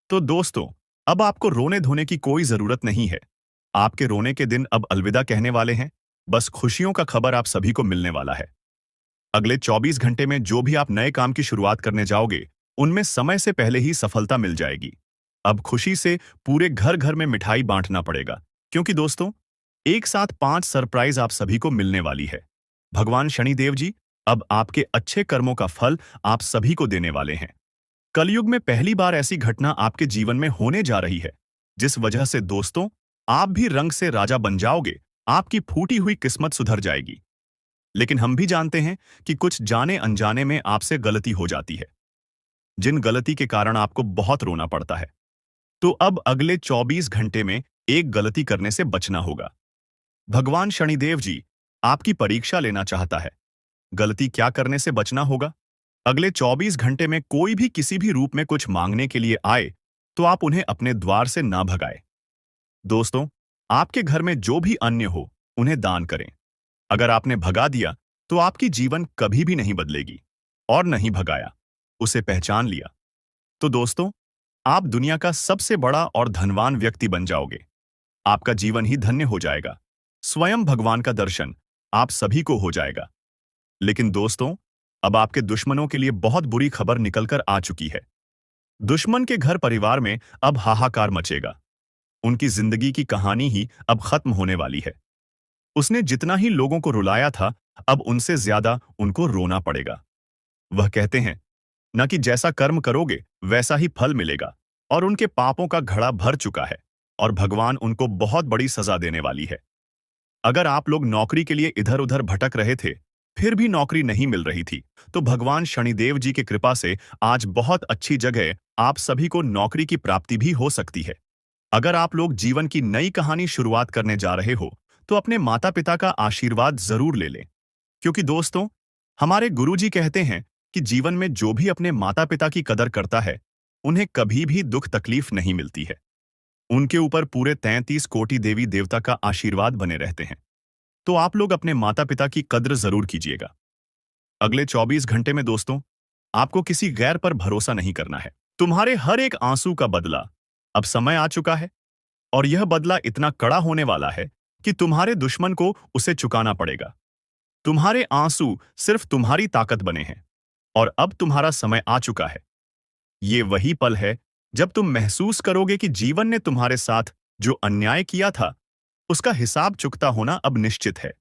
तो दोस्तों, अब आपको रोने धोने की कोई जरूरत नहीं है। आपके रोने के दिन अब अलविदा कहने वाले हैं। बस खुशियों का खबर आप सभी को मिलने वाला है। अगले 24 घंटे में जो भी आप नए काम की शुरुआत करने जाओगे, उनमें समय से पहले ही सफलता मिल जाएगी। अब खुशी से पूरे घर घर में मिठाई बांटना पड़ेगा, क्योंकि दोस्तों, एक साथ 5 सरप्राइज आप सभी को मिलने वाली है। भगवान शनिदेव जी अब आपके अच्छे कर्मों का फल आप सभी को देने वाले हैं। कलयुग में पहली बार ऐसी घटना आपके जीवन में होने जा रही है, जिस वजह से दोस्तों, आप भी रंग से राजा बन जाओगे। आपकी फूटी हुई किस्मत सुधर जाएगी। लेकिन हम भी जानते हैं कि कुछ जाने अनजाने में आपसे गलती हो जाती है, जिन गलती के कारण आपको बहुत रोना पड़ता है। तो अब अगले 24 घंटे में एक गलती करने से बचना होगा। भगवान शनिदेव जी आपकी परीक्षा लेना चाहता है। गलती क्या करने से बचना होगा? अगले 24 घंटे में कोई भी किसी भी रूप में कुछ मांगने के लिए आए, तो आप उन्हें अपने द्वार से ना भगाएं। दोस्तों, आपके घर में जो भी अन्य हो, उन्हें दान करें। अगर आपने भगा दिया, तो आपकी जीवन कभी भी नहीं बदलेगी। और नहीं भगाया, उसे पहचान लिया, तो दोस्तों, आप दुनिया का सबसे बड़ा और धनवान व्यक्ति बन जाओगे। आपका जीवन ही धन्य हो जाएगा। स्वयं भगवान का दर्शन आप सभी को हो जाएगा। लेकिन दोस्तों, अब आपके दुश्मनों के लिए बहुत बुरी खबर निकलकर आ चुकी है। दुश्मन के घर परिवार में अब हाहाकार मचेगा। उनकी जिंदगी की कहानी ही अब खत्म होने वाली है। उसने जितना ही लोगों को रुलाया था, अब उनसे ज्यादा उनको रोना पड़ेगा। वह कहते हैं न कि जैसा कर्म करोगे वैसा ही फल मिलेगा, और उनके पापों का घड़ा भर चुका है और भगवान उनको बहुत बड़ी सजा देने वाली है। अगर आप लोग नौकरी के लिए इधर उधर भटक रहे थे, फिर भी नौकरी नहीं मिल रही थी, तो भगवान शनिदेव जी की कृपा से आज बहुत अच्छी जगह आप सभी को नौकरी की प्राप्ति भी हो सकती है। अगर आप लोग जीवन की नई कहानी शुरुआत करने जा रहे हो, तो अपने माता पिता का आशीर्वाद जरूर ले लें, क्योंकि दोस्तों, हमारे गुरुजी कहते हैं कि जीवन में जो भी अपने माता पिता की कदर करता है, उन्हें कभी भी दुख तकलीफ नहीं मिलती है। उनके ऊपर पूरे 33 कोटि देवी देवता का आशीर्वाद बने रहते हैं। तो आप लोग अपने माता पिता की कद्र जरूर कीजिएगा। अगले 24 घंटे में दोस्तों, आपको किसी गैर पर भरोसा नहीं करना है। तुम्हारे हर एक आंसू का बदला अब समय आ चुका है, और यह बदला इतना कड़ा होने वाला है कि तुम्हारे दुश्मन को उसे चुकाना पड़ेगा। तुम्हारे आंसू सिर्फ तुम्हारी ताकत बने हैं, और अब तुम्हारा समय आ चुका है। ये वही पल है जब तुम महसूस करोगे कि जीवन ने तुम्हारे साथ जो अन्याय किया था, उसका हिसाब चुकता होना अब निश्चित है।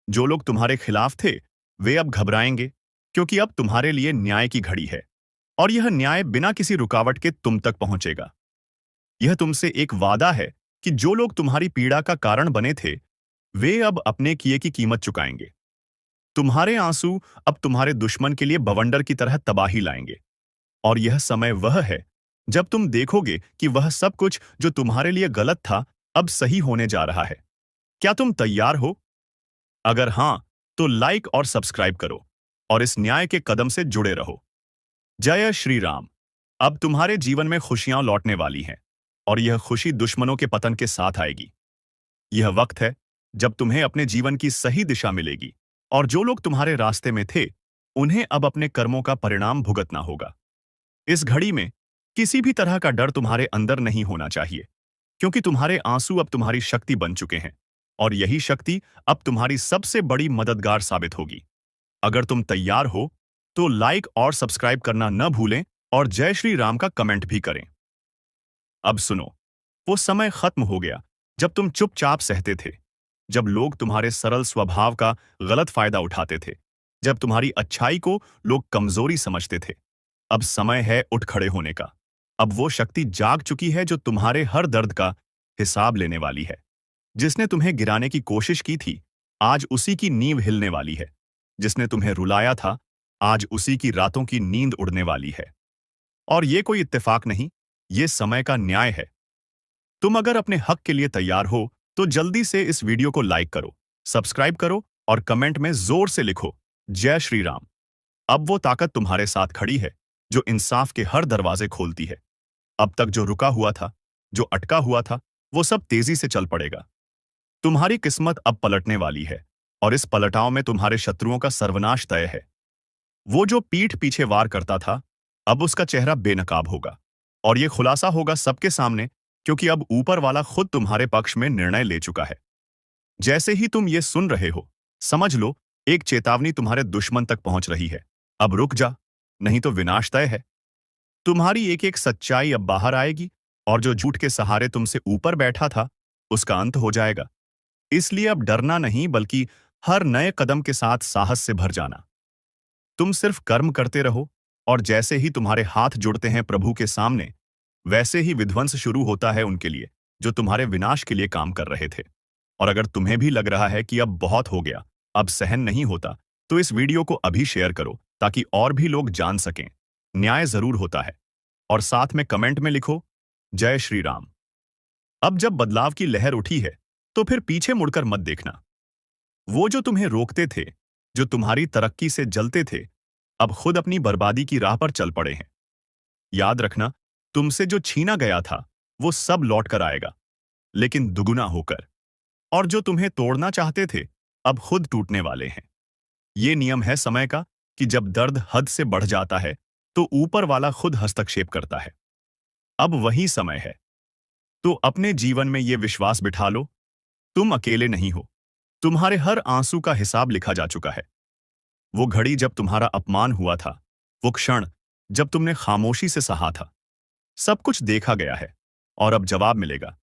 जो लोग तुम्हारे खिलाफ थे, वे अब घबराएंगे, क्योंकि अब तुम्हारे लिए न्याय की घड़ी है, और यह न्याय बिना किसी रुकावट के तुम तक पहुंचेगा। यह तुमसे एक वादा है कि जो लोग तुम्हारी पीड़ा का कारण बने थे, वे अब अपने किए की कीमत चुकाएंगे। तुम्हारे आंसू अब तुम्हारे दुश्मन के लिए बवंडर की तरह तबाही लाएंगे, और यह समय वह है जब तुम देखोगे कि वह सब कुछ जो तुम्हारे लिए गलत था, अब सही होने जा रहा है। क्या तुम तैयार हो? अगर हां, तो लाइक और सब्सक्राइब करो, और इस न्याय के कदम से जुड़े रहो। जय श्री राम। अब तुम्हारे जीवन में खुशियां लौटने वाली हैं, और यह खुशी दुश्मनों के पतन के साथ आएगी। यह वक्त है जब तुम्हें अपने जीवन की सही दिशा मिलेगी, और जो लोग तुम्हारे रास्ते में थे, उन्हें अब अपने कर्मों का परिणाम भुगतना होगा। इस घड़ी में किसी भी तरह का डर तुम्हारे अंदर नहीं होना चाहिए, क्योंकि तुम्हारे आंसू अब तुम्हारी शक्ति बन चुके हैं, और यही शक्ति अब तुम्हारी सबसे बड़ी मददगार साबित होगी। अगर तुम तैयार हो, तो लाइक और सब्सक्राइब करना न भूलें, और जय श्री राम का कमेंट भी करें। अब सुनो, वो समय खत्म हो गया जब तुम चुपचाप सहते थे, जब लोग तुम्हारे सरल स्वभाव का गलत फायदा उठाते थे, जब तुम्हारी अच्छाई को लोग कमजोरी समझते थे। अब समय है उठ खड़े होने का। अब वो शक्ति जाग चुकी है जो तुम्हारे हर दर्द का हिसाब लेने वाली है। जिसने तुम्हें गिराने की कोशिश की थी, आज उसी की नींव हिलने वाली है। जिसने तुम्हें रुलाया था, आज उसी की रातों की नींद उड़ने वाली है। और ये कोई इत्तेफाक नहीं, ये समय का न्याय है। तुम अगर अपने हक के लिए तैयार हो, तो जल्दी से इस वीडियो को लाइक करो, सब्सक्राइब करो और कमेंट में जोर से लिखो, जय श्री राम। अब वो ताकत तुम्हारे साथ खड़ी है, जो इंसाफ के हर दरवाजे खोलती है। अब तक जो रुका हुआ था, जो अटका हुआ था, वो सब तेजी से चल पड़ेगा। तुम्हारी किस्मत अब पलटने वाली है, और इस पलटाव में तुम्हारे शत्रुओं का सर्वनाश तय है। वो जो पीठ पीछे वार करता था, अब उसका चेहरा बेनकाब होगा। और ये खुलासा होगा सबके सामने, क्योंकि अब ऊपर वाला खुद तुम्हारे पक्ष में निर्णय ले चुका है। जैसे ही तुम ये सुन रहे हो, समझ लो एक चेतावनी तुम्हारे दुश्मन तक पहुंच रही है। अब रुक जा, नहीं तो विनाश तय है। तुम्हारी एक एक सच्चाई अब बाहर आएगी, और जो झूठ के सहारे तुमसे ऊपर बैठा था, उसका अंत हो जाएगा। इसलिए अब डरना नहीं, बल्कि हर नए कदम के साथ साहस से भर जाना। तुम सिर्फ कर्म करते रहो, और जैसे ही तुम्हारे हाथ जुड़ते हैं प्रभु के सामने, वैसे ही विध्वंस शुरू होता है उनके लिए, जो तुम्हारे विनाश के लिए काम कर रहे थे। और अगर तुम्हें भी लग रहा है कि अब बहुत हो गया, अब सहन नहीं होता, तो इस वीडियो को अभी शेयर करो, ताकि और भी लोग जान सकें न्याय जरूर होता है। और साथ में कमेंट में लिखो, जय श्री राम। अब जब बदलाव की लहर उठी है, तो फिर पीछे मुड़कर मत देखना। वो जो तुम्हें रोकते थे, जो तुम्हारी तरक्की से जलते थे, अब खुद अपनी बर्बादी की राह पर चल पड़े हैं। याद रखना, तुमसे जो छीना गया था, वो सब लौट कर आएगा, लेकिन दुगुना होकर। और जो तुम्हें तोड़ना चाहते थे, अब खुद टूटने वाले हैं। ये नियम है समय का, कि जब दर्द हद से बढ़ जाता है, तो ऊपर वाला खुद हस्तक्षेप करता है। अब वही समय है। तो अपने जीवन में ये विश्वास बिठा लो, तुम अकेले नहीं हो। तुम्हारे हर आंसू का हिसाब लिखा जा चुका है। वो घड़ी जब तुम्हारा अपमान हुआ था, वो क्षण जब तुमने खामोशी से सहा था, सब कुछ देखा गया है, और अब जवाब मिलेगा।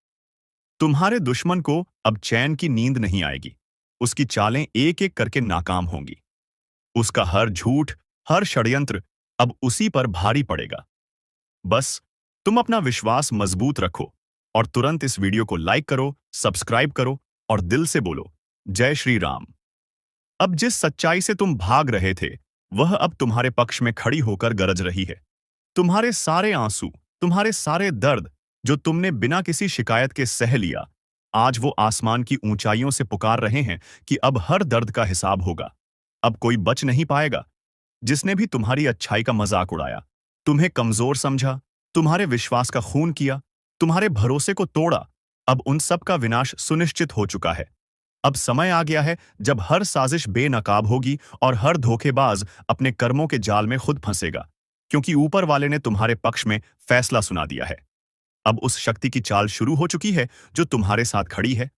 तुम्हारे दुश्मन को अब चैन की नींद नहीं आएगी। उसकी चालें एक एक करके नाकाम होंगी। उसका हर झूठ, हर षड्यंत्र अब उसी पर भारी पड़ेगा। बस तुम अपना विश्वास मजबूत रखो, और तुरंत इस वीडियो को लाइक करो, सब्सक्राइब करो, और दिल से बोलो, जय श्री राम। अब जिस सच्चाई से तुम भाग रहे थे, वह अब तुम्हारे पक्ष में खड़ी होकर गरज रही है। तुम्हारे सारे आंसू, तुम्हारे सारे दर्द, जो तुमने बिना किसी शिकायत के सह लिया, आज वो आसमान की ऊंचाइयों से पुकार रहे हैं कि अब हर दर्द का हिसाब होगा। अब कोई बच नहीं पाएगा। जिसने भी तुम्हारी अच्छाई का मजाक उड़ाया, तुम्हें कमजोर समझा, तुम्हारे विश्वास का खून किया, तुम्हारे भरोसे को तोड़ा, अब उन सब का विनाश सुनिश्चित हो चुका है। अब समय आ गया है जब हर साजिश बेनकाब होगी, और हर धोखेबाज अपने कर्मों के जाल में खुद फंसेगा, क्योंकि ऊपर वाले ने तुम्हारे पक्ष में फैसला सुना दिया है। अब उस शक्ति की चाल शुरू हो चुकी है, जो तुम्हारे साथ खड़ी है।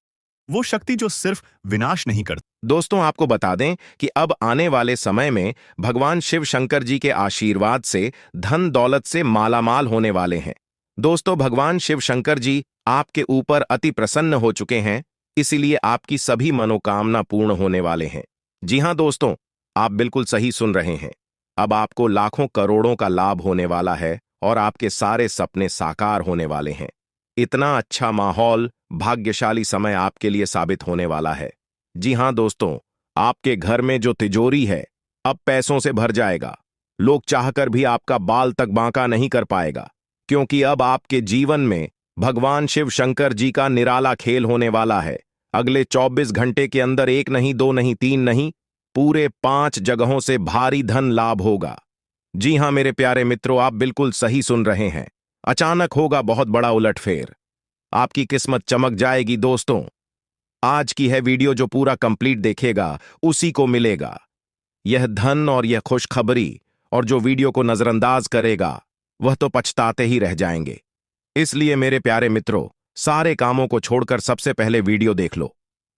वो शक्ति जो सिर्फ विनाश नहीं करती। दोस्तों, आपको बता दें कि अब आने वाले समय में भगवान शिव शंकर जी के आशीर्वाद से धन दौलत से मालामाल होने वाले हैं। दोस्तों, भगवान शिव शंकर जी आपके ऊपर अति प्रसन्न हो चुके हैं, इसीलिए आपकी सभी मनोकामना पूर्ण होने वाले हैं। जी हां दोस्तों, आप बिल्कुल सही सुन रहे हैं। अब आपको लाखों करोड़ों का लाभ होने वाला है, और आपके सारे सपने साकार होने वाले हैं। इतना अच्छा माहौल, भाग्यशाली समय आपके लिए साबित होने वाला है। जी हां दोस्तों, आपके घर में जो तिजोरी है, अब पैसों से भर जाएगा। लोग चाहकर भी आपका बाल तक बांका नहीं कर पाएगा, क्योंकि अब आपके जीवन में भगवान शिव शंकर जी का निराला खेल होने वाला है। अगले 24 घंटे के अंदर एक नहीं, दो नहीं, तीन नहीं, पूरे 5 जगहों से भारी धन लाभ होगा। जी हां मेरे प्यारे मित्रों, आप बिल्कुल सही सुन रहे हैं। अचानक होगा बहुत बड़ा उलटफेर। आपकी किस्मत चमक जाएगी दोस्तों। आज की है वीडियो, जो पूरा कंप्लीट देखेगा उसी को मिलेगा यह धन और यह खुशखबरी, और जो वीडियो को नजरअंदाज करेगा वह तो पछताते ही रह जाएंगे। इसलिए मेरे प्यारे मित्रों, सारे कामों को छोड़कर सबसे पहले वीडियो देख लो,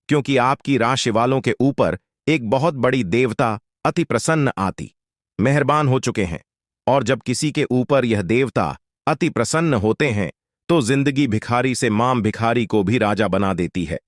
क्योंकि आपकी राशि वालों के ऊपर एक बहुत बड़ी देवता अति प्रसन्न आती मेहरबान हो चुके हैं। और जब किसी के ऊपर यह देवता अति प्रसन्न होते हैं, तो जिंदगी भिखारी से माम भिखारी को भी राजा बना देती है।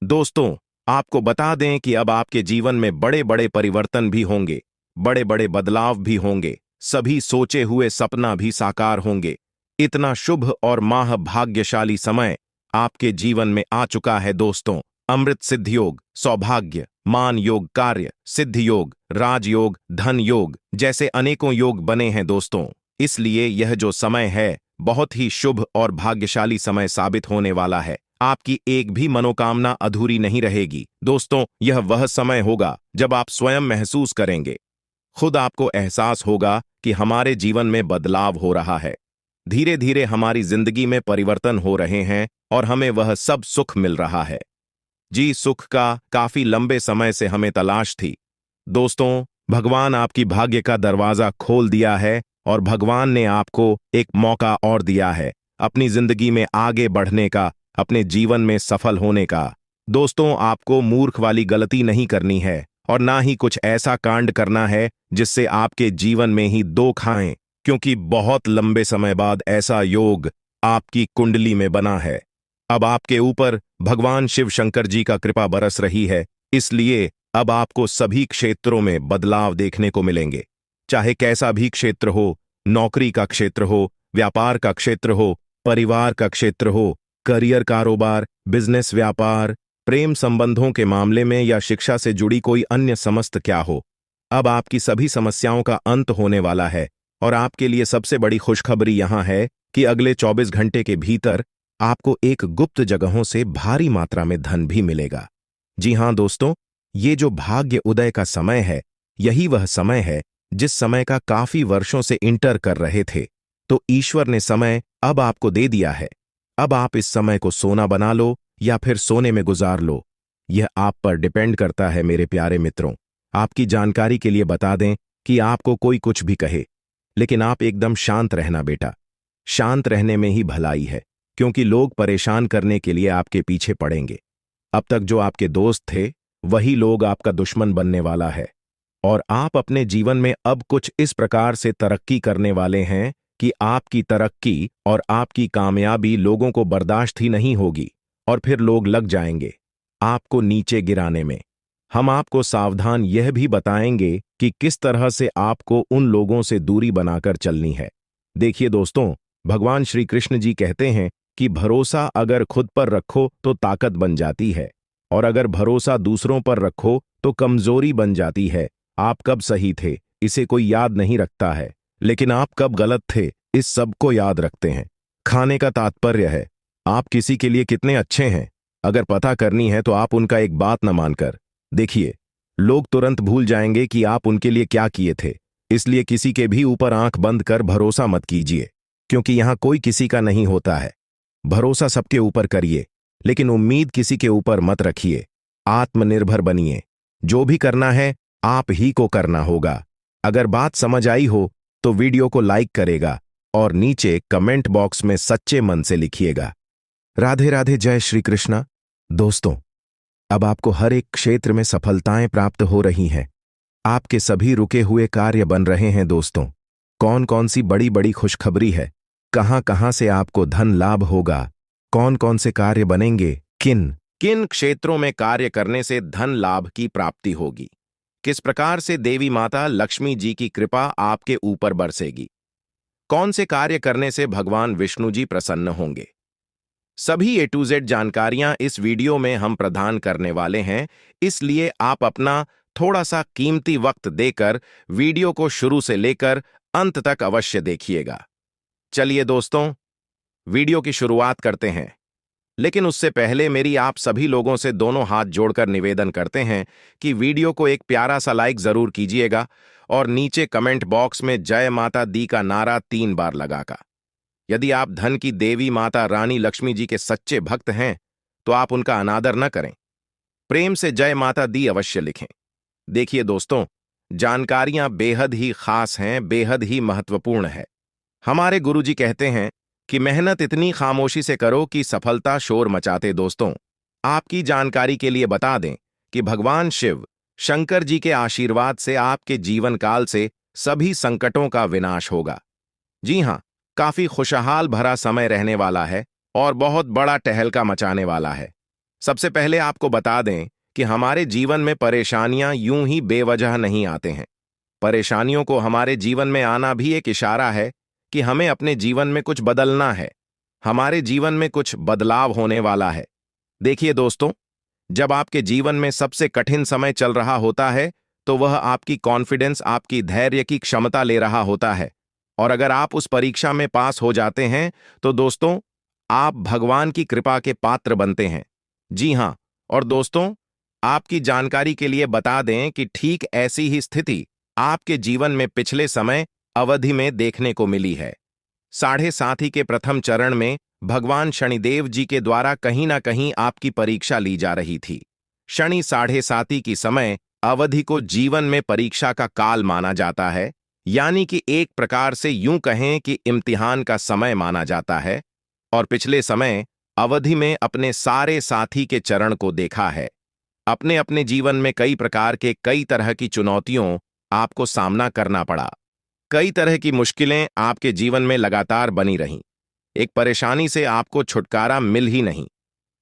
दोस्तों, आपको बता दें कि अब आपके जीवन में बड़े बड़े परिवर्तन भी होंगे, बड़े बड़े बदलाव भी होंगे, सभी सोचे हुए सपना भी साकार होंगे। इतना शुभ और महाभाग्यशाली समय आपके जीवन में आ चुका है दोस्तों। अमृत सिद्ध योग, सौभाग्य, मान योग, कार्य सिद्ध योग, राजयोग, धन योग जैसे अनेकों योग बने हैं दोस्तों। इसलिए यह जो समय है बहुत ही शुभ और भाग्यशाली समय साबित होने वाला है। आपकी एक भी मनोकामना अधूरी नहीं रहेगी दोस्तों। यह वह समय होगा जब आप स्वयं महसूस करेंगे, खुद आपको एहसास होगा कि हमारे जीवन में बदलाव हो रहा है। धीरे धीरे हमारी जिंदगी में परिवर्तन हो रहे हैं और हमें वह सब सुख मिल रहा है। जी, सुख का काफी लंबे समय से हमें तलाश थी दोस्तों। भगवान आपकी भाग्य का दरवाजा खोल दिया है और भगवान ने आपको एक मौका और दिया है अपनी जिंदगी में आगे बढ़ने का, अपने जीवन में सफल होने का। दोस्तों, आपको मूर्ख वाली गलती नहीं करनी है और ना ही कुछ ऐसा कांड करना है जिससे आपके जीवन में ही दो खाएं, क्योंकि बहुत लंबे समय बाद ऐसा योग आपकी कुंडली में बना है। अब आपके ऊपर भगवान शिव शंकर जी का कृपा बरस रही है, इसलिए अब आपको सभी क्षेत्रों में बदलाव देखने को मिलेंगे। चाहे कैसा भी क्षेत्र हो, नौकरी का क्षेत्र हो, व्यापार का क्षेत्र हो, परिवार का क्षेत्र हो, करियर, कारोबार, बिजनेस, व्यापार, प्रेम संबंधों के मामले में या शिक्षा से जुड़ी कोई अन्य समस्त क्या हो, अब आपकी सभी समस्याओं का अंत होने वाला है। और आपके लिए सबसे बड़ी खुशखबरी यहां है कि अगले 24 घंटे के भीतर आपको एक गुप्त जगहों से भारी मात्रा में धन भी मिलेगा। जी हां दोस्तों, ये जो भाग्य उदय का समय है, यही वह समय है जिस समय का काफी वर्षों से इंटर कर रहे थे। तो ईश्वर ने समय अब आपको दे दिया है। अब आप इस समय को सोना बना लो या फिर सोने में गुजार लो, यह आप पर डिपेंड करता है मेरे प्यारे मित्रों। आपकी जानकारी के लिए बता दें कि आपको कोई कुछ भी कहे, लेकिन आप एकदम शांत रहना बेटा। शांत रहने में ही भलाई है, क्योंकि लोग परेशान करने के लिए आपके पीछे पड़ेंगे। अब तक जो आपके दोस्त थे वही लोग आपका दुश्मन बनने वाला है और आप अपने जीवन में अब कुछ इस प्रकार से तरक्की करने वाले हैं कि आपकी तरक्की और आपकी कामयाबी लोगों को बर्दाश्त ही नहीं होगी और फिर लोग लग जाएंगे आपको नीचे गिराने में। हम आपको सावधान यह भी बताएंगे कि किस तरह से आपको उन लोगों से दूरी बनाकर चलनी है। देखिए दोस्तों, भगवान श्री कृष्ण जी कहते हैं कि भरोसा अगर खुद पर रखो तो ताकत बन जाती है और अगर भरोसा दूसरों पर रखो तो कमजोरी बन जाती है। आप कब सही थे इसे कोई याद नहीं रखता है, लेकिन आप कब गलत थे इस सब को याद रखते हैं। खाने का तात्पर्य है आप किसी के लिए कितने अच्छे हैं। अगर पता करनी है तो आप उनका एक बात न मानकर देखिए, लोग तुरंत भूल जाएंगे कि आप उनके लिए क्या किए थे। इसलिए किसी के भी ऊपर आंख बंद कर भरोसा मत कीजिए, क्योंकि यहां कोई किसी का नहीं होता है। भरोसा सबके ऊपर करिए, लेकिन उम्मीद किसी के ऊपर मत रखिए। आत्मनिर्भर बनिए, जो भी करना है आप ही को करना होगा। अगर बात समझ आई हो तो वीडियो को लाइक करेगा और नीचे कमेंट बॉक्स में सच्चे मन से लिखिएगा। राधे राधे, जय श्री कृष्णा। दोस्तों, अब आपको हर एक क्षेत्र में सफलताएं प्राप्त हो रही हैं। आपके सभी रुके हुए कार्य बन रहे हैं दोस्तों। कौन कौन सी बड़ी बड़ी खुशखबरी है, कहां कहां से आपको धन लाभ होगा, कौन कौन से कार्य बनेंगे, किन किन क्षेत्रों में कार्य करने से धन लाभ की प्राप्ति होगी, किस प्रकार से देवी माता लक्ष्मी जी की कृपा आपके ऊपर बरसेगी, कौन से कार्य करने से भगवान विष्णु जी प्रसन्न होंगे, सभी A to Z जानकारियां इस वीडियो में हम प्रदान करने वाले हैं। इसलिए आप अपना थोड़ा सा कीमती वक्त देकर वीडियो को शुरू से लेकर अंत तक अवश्य देखिएगा। चलिए दोस्तों, वीडियो की शुरुआत करते हैं, लेकिन उससे पहले मेरी आप सभी लोगों से दोनों हाथ जोड़कर निवेदन करते हैं कि वीडियो को एक प्यारा सा लाइक जरूर कीजिएगा और नीचे कमेंट बॉक्स में जय माता दी का नारा 3 बार लगाकर। यदि आप धन की देवी माता रानी लक्ष्मी जी के सच्चे भक्त हैं तो आप उनका अनादर न करें, प्रेम से जय माता दी अवश्य लिखें। देखिए दोस्तों, जानकारियां बेहद ही खास हैं, बेहद ही महत्वपूर्ण है। हमारे गुरुजी कहते हैं कि मेहनत इतनी खामोशी से करो कि सफलता शोर मचाते। दोस्तों, आपकी जानकारी के लिए बता दें कि भगवान शिव शंकर जी के आशीर्वाद से आपके जीवन काल से सभी संकटों का विनाश होगा। जी हां, काफी खुशहाल भरा समय रहने वाला है और बहुत बड़ा टहलका मचाने वाला है। सबसे पहले आपको बता दें कि हमारे जीवन में परेशानियां यूं ही बेवजह नहीं आते हैं। परेशानियों को हमारे जीवन में आना भी एक इशारा है कि हमें अपने जीवन में कुछ बदलना है, हमारे जीवन में कुछ बदलाव होने वाला है। देखिए दोस्तों, जब आपके जीवन में सबसे कठिन समय चल रहा होता है तो वह आपकी कॉन्फिडेंस, आपकी धैर्य की क्षमता ले रहा होता है। और अगर आप उस परीक्षा में पास हो जाते हैं तो दोस्तों, आप भगवान की कृपा के पात्र बनते हैं। जी हां, और दोस्तों, आपकी जानकारी के लिए बता दें कि ठीक ऐसी ही स्थिति आपके जीवन में पिछले समय अवधि में देखने को मिली है। साढ़े साथी के प्रथम चरण में भगवान शनिदेव जी के द्वारा कहीं ना कहीं आपकी परीक्षा ली जा रही थी। शनि साढ़े साथी की समय अवधि को जीवन में परीक्षा का काल माना जाता है, यानी कि एक प्रकार से यूं कहें कि इम्तिहान का समय माना जाता है। और पिछले समय अवधि में अपने सारे साथी के चरण को देखा है। अपने अपने जीवन में कई प्रकार के कई तरह की चुनौतियों आपको सामना करना पड़ा। कई तरह की मुश्किलें आपके जीवन में लगातार बनी रहीं। एक परेशानी से आपको छुटकारा मिल ही नहीं,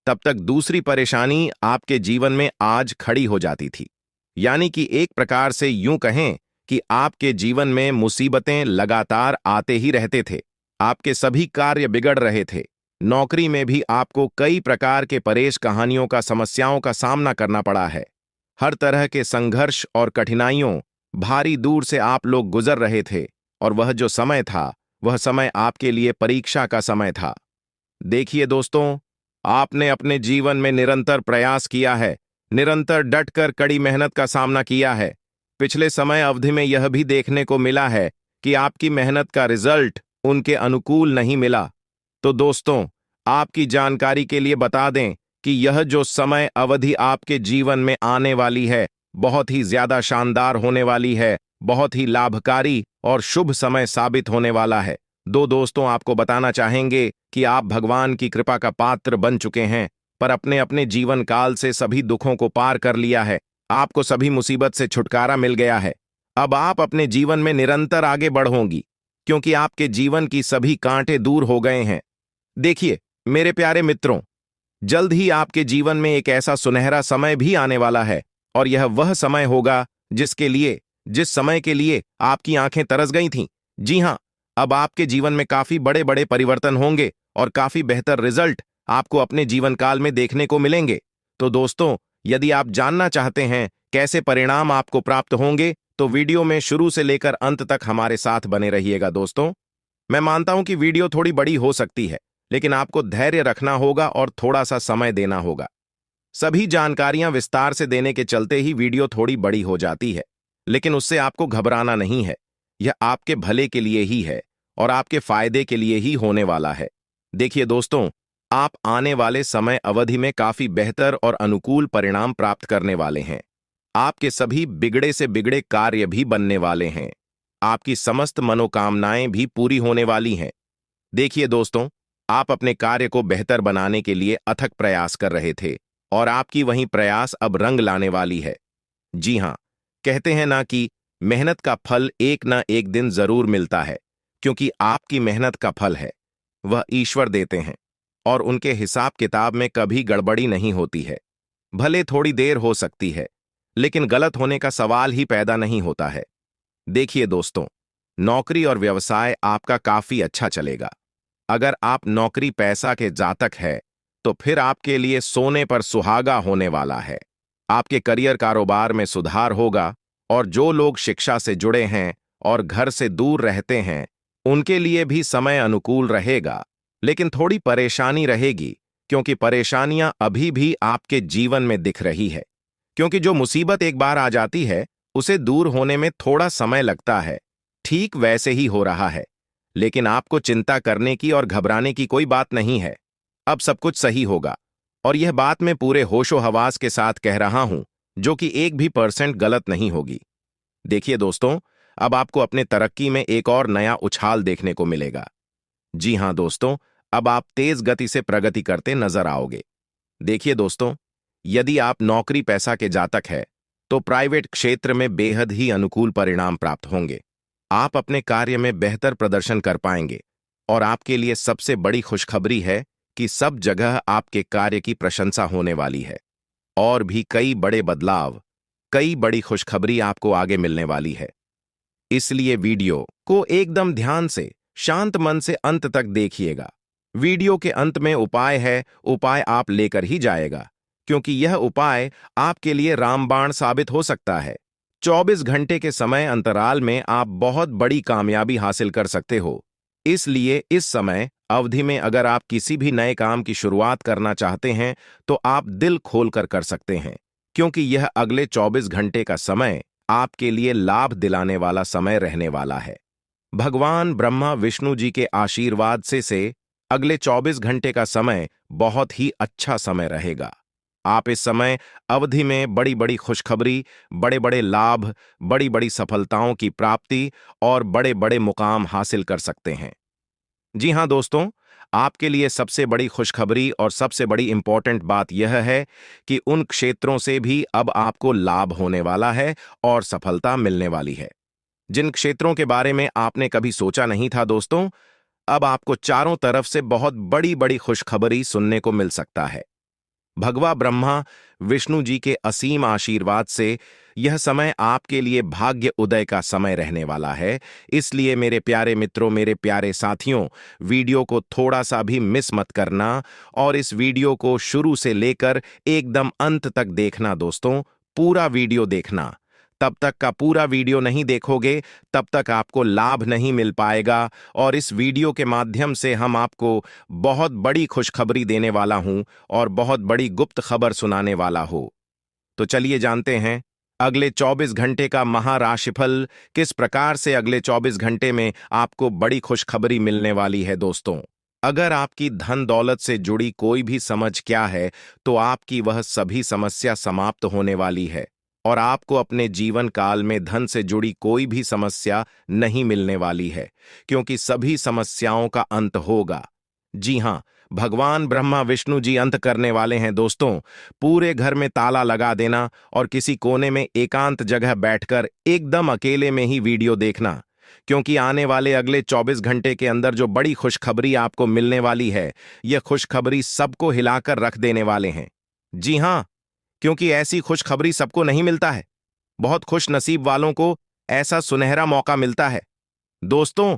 तब तक दूसरी परेशानी आपके जीवन में आज खड़ी हो जाती थी। यानी कि एक प्रकार से यूं कहें कि आपके जीवन में मुसीबतें लगातार आते ही रहते थे। आपके सभी कार्य बिगड़ रहे थे। नौकरी में भी आपको कई प्रकार के परेश कहानियों का, समस्याओं का सामना करना पड़ा है। हर तरह के संघर्ष और कठिनाइयों भारी दूर से आप लोग गुजर रहे थे, और वह जो समय था वह समय आपके लिए परीक्षा का समय था। देखिए दोस्तों, आपने अपने जीवन में निरंतर प्रयास किया है, निरंतर डटकर कड़ी मेहनत का सामना किया है। पिछले समय अवधि में यह भी देखने को मिला है कि आपकी मेहनत का रिजल्ट उनके अनुकूल नहीं मिला। तो दोस्तों, आपकी जानकारी के लिए बता दें कि यह जो समय अवधि आपके जीवन में आने वाली है बहुत ही ज्यादा शानदार होने वाली है, बहुत ही लाभकारी और शुभ समय साबित होने वाला है। दोस्तों, आपको बताना चाहेंगे कि आप भगवान की कृपा का पात्र बन चुके हैं, पर अपने अपने जीवन काल से सभी दुखों को पार कर लिया है। आपको सभी मुसीबत से छुटकारा मिल गया है। अब आप अपने जीवन में निरंतर आगे बढ़ोगी, क्योंकि आपके जीवन की सभी कांटे दूर हो गए हैं। देखिए मेरे प्यारे मित्रों, जल्द ही आपके जीवन में एक ऐसा सुनहरा समय भी आने वाला है, और यह वह समय होगा जिस समय के लिए आपकी आंखें तरस गई थीं। जी हां, अब आपके जीवन में काफी बड़े बड़े परिवर्तन होंगे और काफी बेहतर रिजल्ट आपको अपने जीवन काल में देखने को मिलेंगे। तो दोस्तों, यदि आप जानना चाहते हैं कैसे परिणाम आपको प्राप्त होंगे तो वीडियो में शुरू से लेकर अंत तक हमारे साथ बने रहिएगा। दोस्तों, मैं मानता हूं कि वीडियो थोड़ी बड़ी हो सकती है, लेकिन आपको धैर्य रखना होगा और थोड़ा सा समय देना होगा। सभी जानकारियां विस्तार से देने के चलते ही वीडियो थोड़ी बड़ी हो जाती है, लेकिन उससे आपको घबराना नहीं है। यह आपके भले के लिए ही है और आपके फायदे के लिए ही होने वाला है। देखिए दोस्तों, आप आने वाले समय अवधि में काफी बेहतर और अनुकूल परिणाम प्राप्त करने वाले हैं। आपके सभी बिगड़े से बिगड़े कार्य भी बनने वाले हैं। आपकी समस्त मनोकामनाएं भी पूरी होने वाली हैं। देखिए दोस्तों, आप अपने कार्य को बेहतर बनाने के लिए अथक प्रयास कर रहे थे, और आपकी वही प्रयास अब रंग लाने वाली है। जी हां, कहते हैं ना कि मेहनत का फल एक ना एक दिन जरूर मिलता है, क्योंकि आपकी मेहनत का फल है वह ईश्वर देते हैं, और उनके हिसाब किताब में कभी गड़बड़ी नहीं होती है। भले थोड़ी देर हो सकती है, लेकिन गलत होने का सवाल ही पैदा नहीं होता है। देखिए दोस्तों, नौकरी और व्यवसाय आपका काफी अच्छा चलेगा। अगर आप नौकरी पैसा के जातक है तो फिर आपके लिए सोने पर सुहागा होने वाला है। आपके करियर कारोबार में सुधार होगा, और जो लोग शिक्षा से जुड़े हैं और घर से दूर रहते हैं उनके लिए भी समय अनुकूल रहेगा, लेकिन थोड़ी परेशानी रहेगी, क्योंकि परेशानियां अभी भी आपके जीवन में दिख रही है। क्योंकि जो मुसीबत एक बार आ जाती है उसे दूर होने में थोड़ा समय लगता है। ठीक वैसे ही हो रहा है, लेकिन आपको चिंता करने की और घबराने की कोई बात नहीं है। अब सब कुछ सही होगा, और यह बात मैं पूरे होशो हवास के साथ कह रहा हूं, जो कि 1% भी गलत नहीं होगी। देखिए दोस्तों, अब आपको अपने तरक्की में एक और नया उछाल देखने को मिलेगा। जी हां दोस्तों, अब आप तेज गति से प्रगति करते नजर आओगे। देखिए दोस्तों, यदि आप नौकरी पैसा के जातक है तो प्राइवेट क्षेत्र में बेहद ही अनुकूल परिणाम प्राप्त होंगे। आप अपने कार्य में बेहतर प्रदर्शन कर पाएंगे, और आपके लिए सबसे बड़ी खुशखबरी है कि सब जगह आपके कार्य की प्रशंसा होने वाली है। और भी कई बड़े बदलाव, कई बड़ी खुशखबरी आपको आगे मिलने वाली है। इसलिए वीडियो को एकदम ध्यान से शांत मन से अंत तक देखिएगा। वीडियो के अंत में उपाय है, उपाय आप लेकर ही जाएगा, क्योंकि यह उपाय आपके लिए रामबाण साबित हो सकता है। 24 घंटे के समय अंतराल में आप बहुत बड़ी कामयाबी हासिल कर सकते हो। इसलिए इस समय अवधि में अगर आप किसी भी नए काम की शुरुआत करना चाहते हैं तो आप दिल खोलकर कर सकते हैं, क्योंकि यह अगले 24 घंटे का समय आपके लिए लाभ दिलाने वाला समय रहने वाला है। भगवान ब्रह्मा विष्णु जी के आशीर्वाद से अगले 24 घंटे का समय बहुत ही अच्छा समय रहेगा। आप इस समय अवधि में बड़ी बड़ी खुशखबरी, बड़े बड़े लाभ, बड़ी बड़ी सफलताओं की प्राप्ति और बड़े बड़े मुकाम हासिल कर सकते हैं। जी हाँ दोस्तों, आपके लिए सबसे बड़ी खुशखबरी और सबसे बड़ी इंपॉर्टेंट बात यह है कि उन क्षेत्रों से भी अब आपको लाभ होने वाला है और सफलता मिलने वाली है। जिन क्षेत्रों के बारे में आपने कभी सोचा नहीं था दोस्तों, अब आपको चारों तरफ से बहुत बड़ी बड़ी खुशखबरी सुनने को मिल सकता है। भगवा ब्रह्मा विष्णु जी के असीम आशीर्वाद से यह समय आपके लिए भाग्य उदय का समय रहने वाला है। इसलिए मेरे प्यारे मित्रों, मेरे प्यारे साथियों, वीडियो को थोड़ा सा भी मिस मत करना और इस वीडियो को शुरू से लेकर एकदम अंत तक देखना दोस्तों। पूरा वीडियो देखना। तब तक का पूरा वीडियो नहीं देखोगे तब तक आपको लाभ नहीं मिल पाएगा, और इस वीडियो के माध्यम से हम आपको बहुत बड़ी खुशखबरी देने वाला हूं और बहुत बड़ी गुप्त खबर सुनाने वाला हो। तो चलिए जानते हैं अगले 24 घंटे का महाराशिफल किस प्रकार से अगले 24 घंटे में आपको बड़ी खुशखबरी मिलने वाली है दोस्तों। अगर आपकी धन दौलत से जुड़ी कोई भी समझ क्या है तो आपकी वह सभी समस्या समाप्त होने वाली है और आपको अपने जीवन काल में धन से जुड़ी कोई भी समस्या नहीं मिलने वाली है, क्योंकि सभी समस्याओं का अंत होगा। जी हां, भगवान ब्रह्मा विष्णु जी अंत करने वाले हैं दोस्तों। पूरे घर में ताला लगा देना और किसी कोने में एकांत जगह बैठकर एकदम अकेले में ही वीडियो देखना, क्योंकि आने वाले अगले 24 घंटे के अंदर जो बड़ी खुशखबरी आपको मिलने वाली है, यह खुशखबरी सबको हिलाकर रख देने वाले हैं। जी हां, क्योंकि ऐसी खुशखबरी सबको नहीं मिलता है। बहुत खुश नसीब वालों को ऐसा सुनहरा मौका मिलता है। दोस्तों,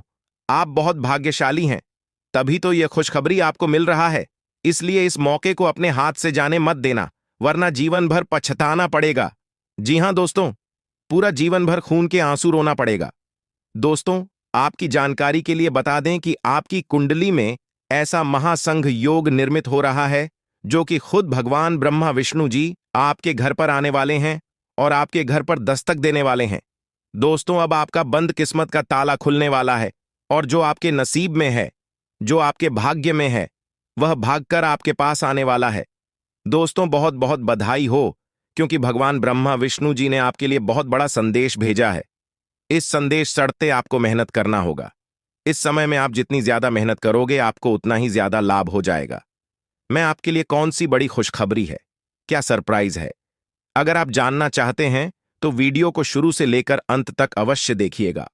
आप बहुत भाग्यशाली हैं, तभी तो यह खुशखबरी आपको मिल रहा है। इसलिए इस मौके को अपने हाथ से जाने मत देना, वरना जीवन भर पछताना पड़ेगा। जी हां दोस्तों, पूरा जीवन भर खून के आंसू रोना पड़ेगा। दोस्तों, आपकी जानकारी के लिए बता दें कि आपकी कुंडली में ऐसा महासंघ योग निर्मित हो रहा है जो कि खुद भगवान ब्रह्मा विष्णु जी आपके घर पर आने वाले हैं और आपके घर पर दस्तक देने वाले हैं। दोस्तों, अब आपका बंद किस्मत का ताला खुलने वाला है और जो आपके नसीब में है, जो आपके भाग्य में है, वह भागकर आपके पास आने वाला है। दोस्तों, बहुत बहुत बधाई हो, क्योंकि भगवान ब्रह्मा विष्णु जी ने आपके लिए बहुत बड़ा संदेश भेजा है। इस संदेश सड़ते आपको मेहनत करना होगा। इस समय में आप जितनी ज्यादा मेहनत करोगे आपको उतना ही ज्यादा लाभ हो जाएगा। मैं आपके लिए कौन सी बड़ी खुशखबरी है, क्या सरप्राइज है, अगर आप जानना चाहते हैं तो वीडियो को शुरू से लेकर अंत तक अवश्य देखिएगा।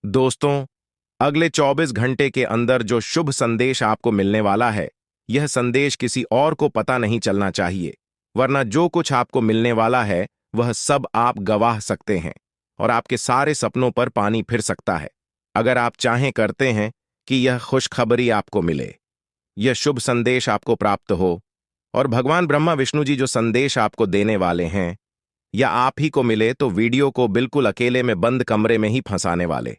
दोस्तों, अगले 24 घंटे के अंदर जो शुभ संदेश आपको मिलने वाला है, यह संदेश किसी और को पता नहीं चलना चाहिए, वरना जो कुछ आपको मिलने वाला है वह सब आप गवाह सकते हैं और आपके सारे सपनों पर पानी फिर सकता है। अगर आप चाहें करते हैं कि यह खुशखबरी आपको मिले, यह शुभ संदेश आपको प्राप्त हो और भगवान ब्रह्मा विष्णु जी जो संदेश आपको देने वाले हैं या आप ही को मिले, तो वीडियो को बिल्कुल अकेले में बंद कमरे में ही फंसाने वाले।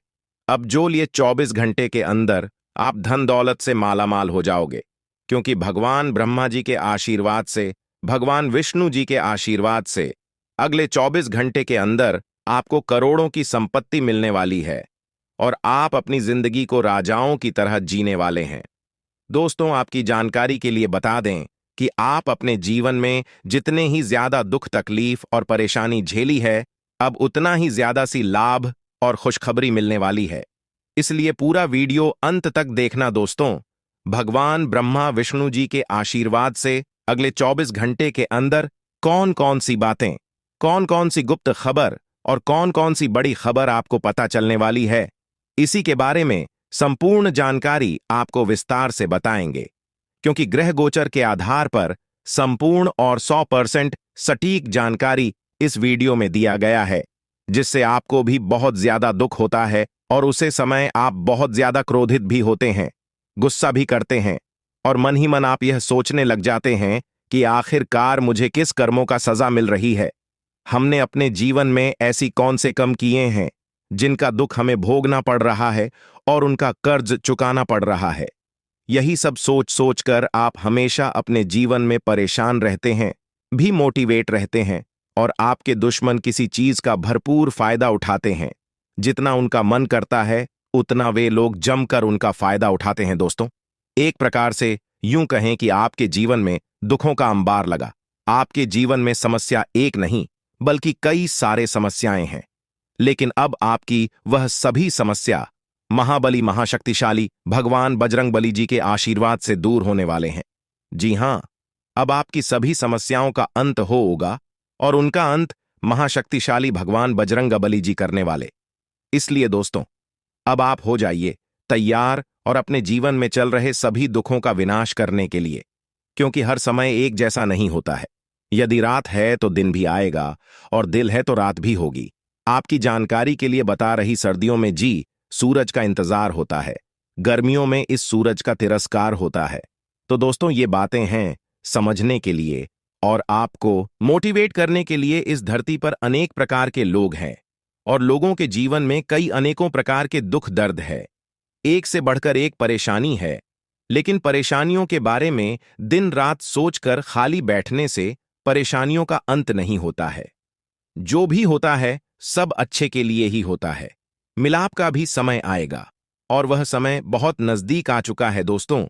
अब जो लिए 24 घंटे के अंदर आप धन दौलत से मालामाल हो जाओगे, क्योंकि भगवान ब्रह्मा जी के आशीर्वाद से, भगवान विष्णु जी के आशीर्वाद से अगले 24 घंटे के अंदर आपको करोड़ों की संपत्ति मिलने वाली है और आप अपनी जिंदगी को राजाओं की तरह जीने वाले हैं। दोस्तों, आपकी जानकारी के लिए बता दें कि आप अपने जीवन में जितने ही ज्यादा दुख तकलीफ और परेशानी झेली है, अब उतना ही ज्यादा सी लाभ और खुशखबरी मिलने वाली है। इसलिए पूरा वीडियो अंत तक देखना दोस्तों। भगवान ब्रह्मा विष्णु जी के आशीर्वाद से अगले 24 घंटे के अंदर कौन कौन सी बातें, कौन कौन सी गुप्त खबर और कौन कौन सी बड़ी खबर आपको पता चलने वाली है, इसी के बारे में संपूर्ण जानकारी आपको विस्तार से बताएंगे, क्योंकि ग्रह गोचर के आधार पर संपूर्ण और 100% सटीक जानकारी इस वीडियो में दिया गया है, जिससे आपको भी बहुत ज्यादा दुख होता है और उसे समय आप बहुत ज्यादा क्रोधित भी होते हैं, गुस्सा भी करते हैं और मन ही मन आप यह सोचने लग जाते हैं कि आखिरकार मुझे किस कर्मों का सजा मिल रही है। हमने अपने जीवन में ऐसी कौन से कर्म किए हैं जिनका दुख हमें भोगना पड़ रहा है और उनका कर्ज चुकाना पड़ रहा है। यही सब सोच सोच कर आप हमेशा अपने जीवन में परेशान रहते हैं, भी मोटिवेट रहते हैं और आपके दुश्मन किसी चीज का भरपूर फायदा उठाते हैं। जितना उनका मन करता है उतना वे लोग जमकर उनका फायदा उठाते हैं। दोस्तों, एक प्रकार से यूं कहें कि आपके जीवन में दुखों का अंबार लगा। आपके जीवन में समस्या एक नहीं बल्कि कई सारे समस्याएं हैं, लेकिन अब आपकी वह सभी समस्या महाबली महाशक्तिशाली भगवान बजरंगबली जी के आशीर्वाद से दूर होने वाले हैं। जी हां, अब आपकी सभी समस्याओं का अंत होगा और उनका अंत महाशक्तिशाली भगवान बजरंगबली जी करने वाले। इसलिए दोस्तों, अब आप हो जाइए तैयार और अपने जीवन में चल रहे सभी दुखों का विनाश करने के लिए, क्योंकि हर समय एक जैसा नहीं होता है। यदि रात है तो दिन भी आएगा और दिल है तो रात भी होगी। आपकी जानकारी के लिए बता रही, सर्दियों में जी सूरज का इंतजार होता है, गर्मियों में इस सूरज का तिरस्कार होता है। तो दोस्तों, ये बातें हैं समझने के लिए और आपको मोटिवेट करने के लिए। इस धरती पर अनेक प्रकार के लोग हैं और लोगों के जीवन में कई अनेकों प्रकार के दुख दर्द है, एक से बढ़कर एक परेशानी है। लेकिन परेशानियों के बारे में दिन रात सोचकर खाली बैठने से परेशानियों का अंत नहीं होता है। जो भी होता है सब अच्छे के लिए ही होता है। मिलाप का भी समय आएगा और वह समय बहुत नजदीक आ चुका है। दोस्तों,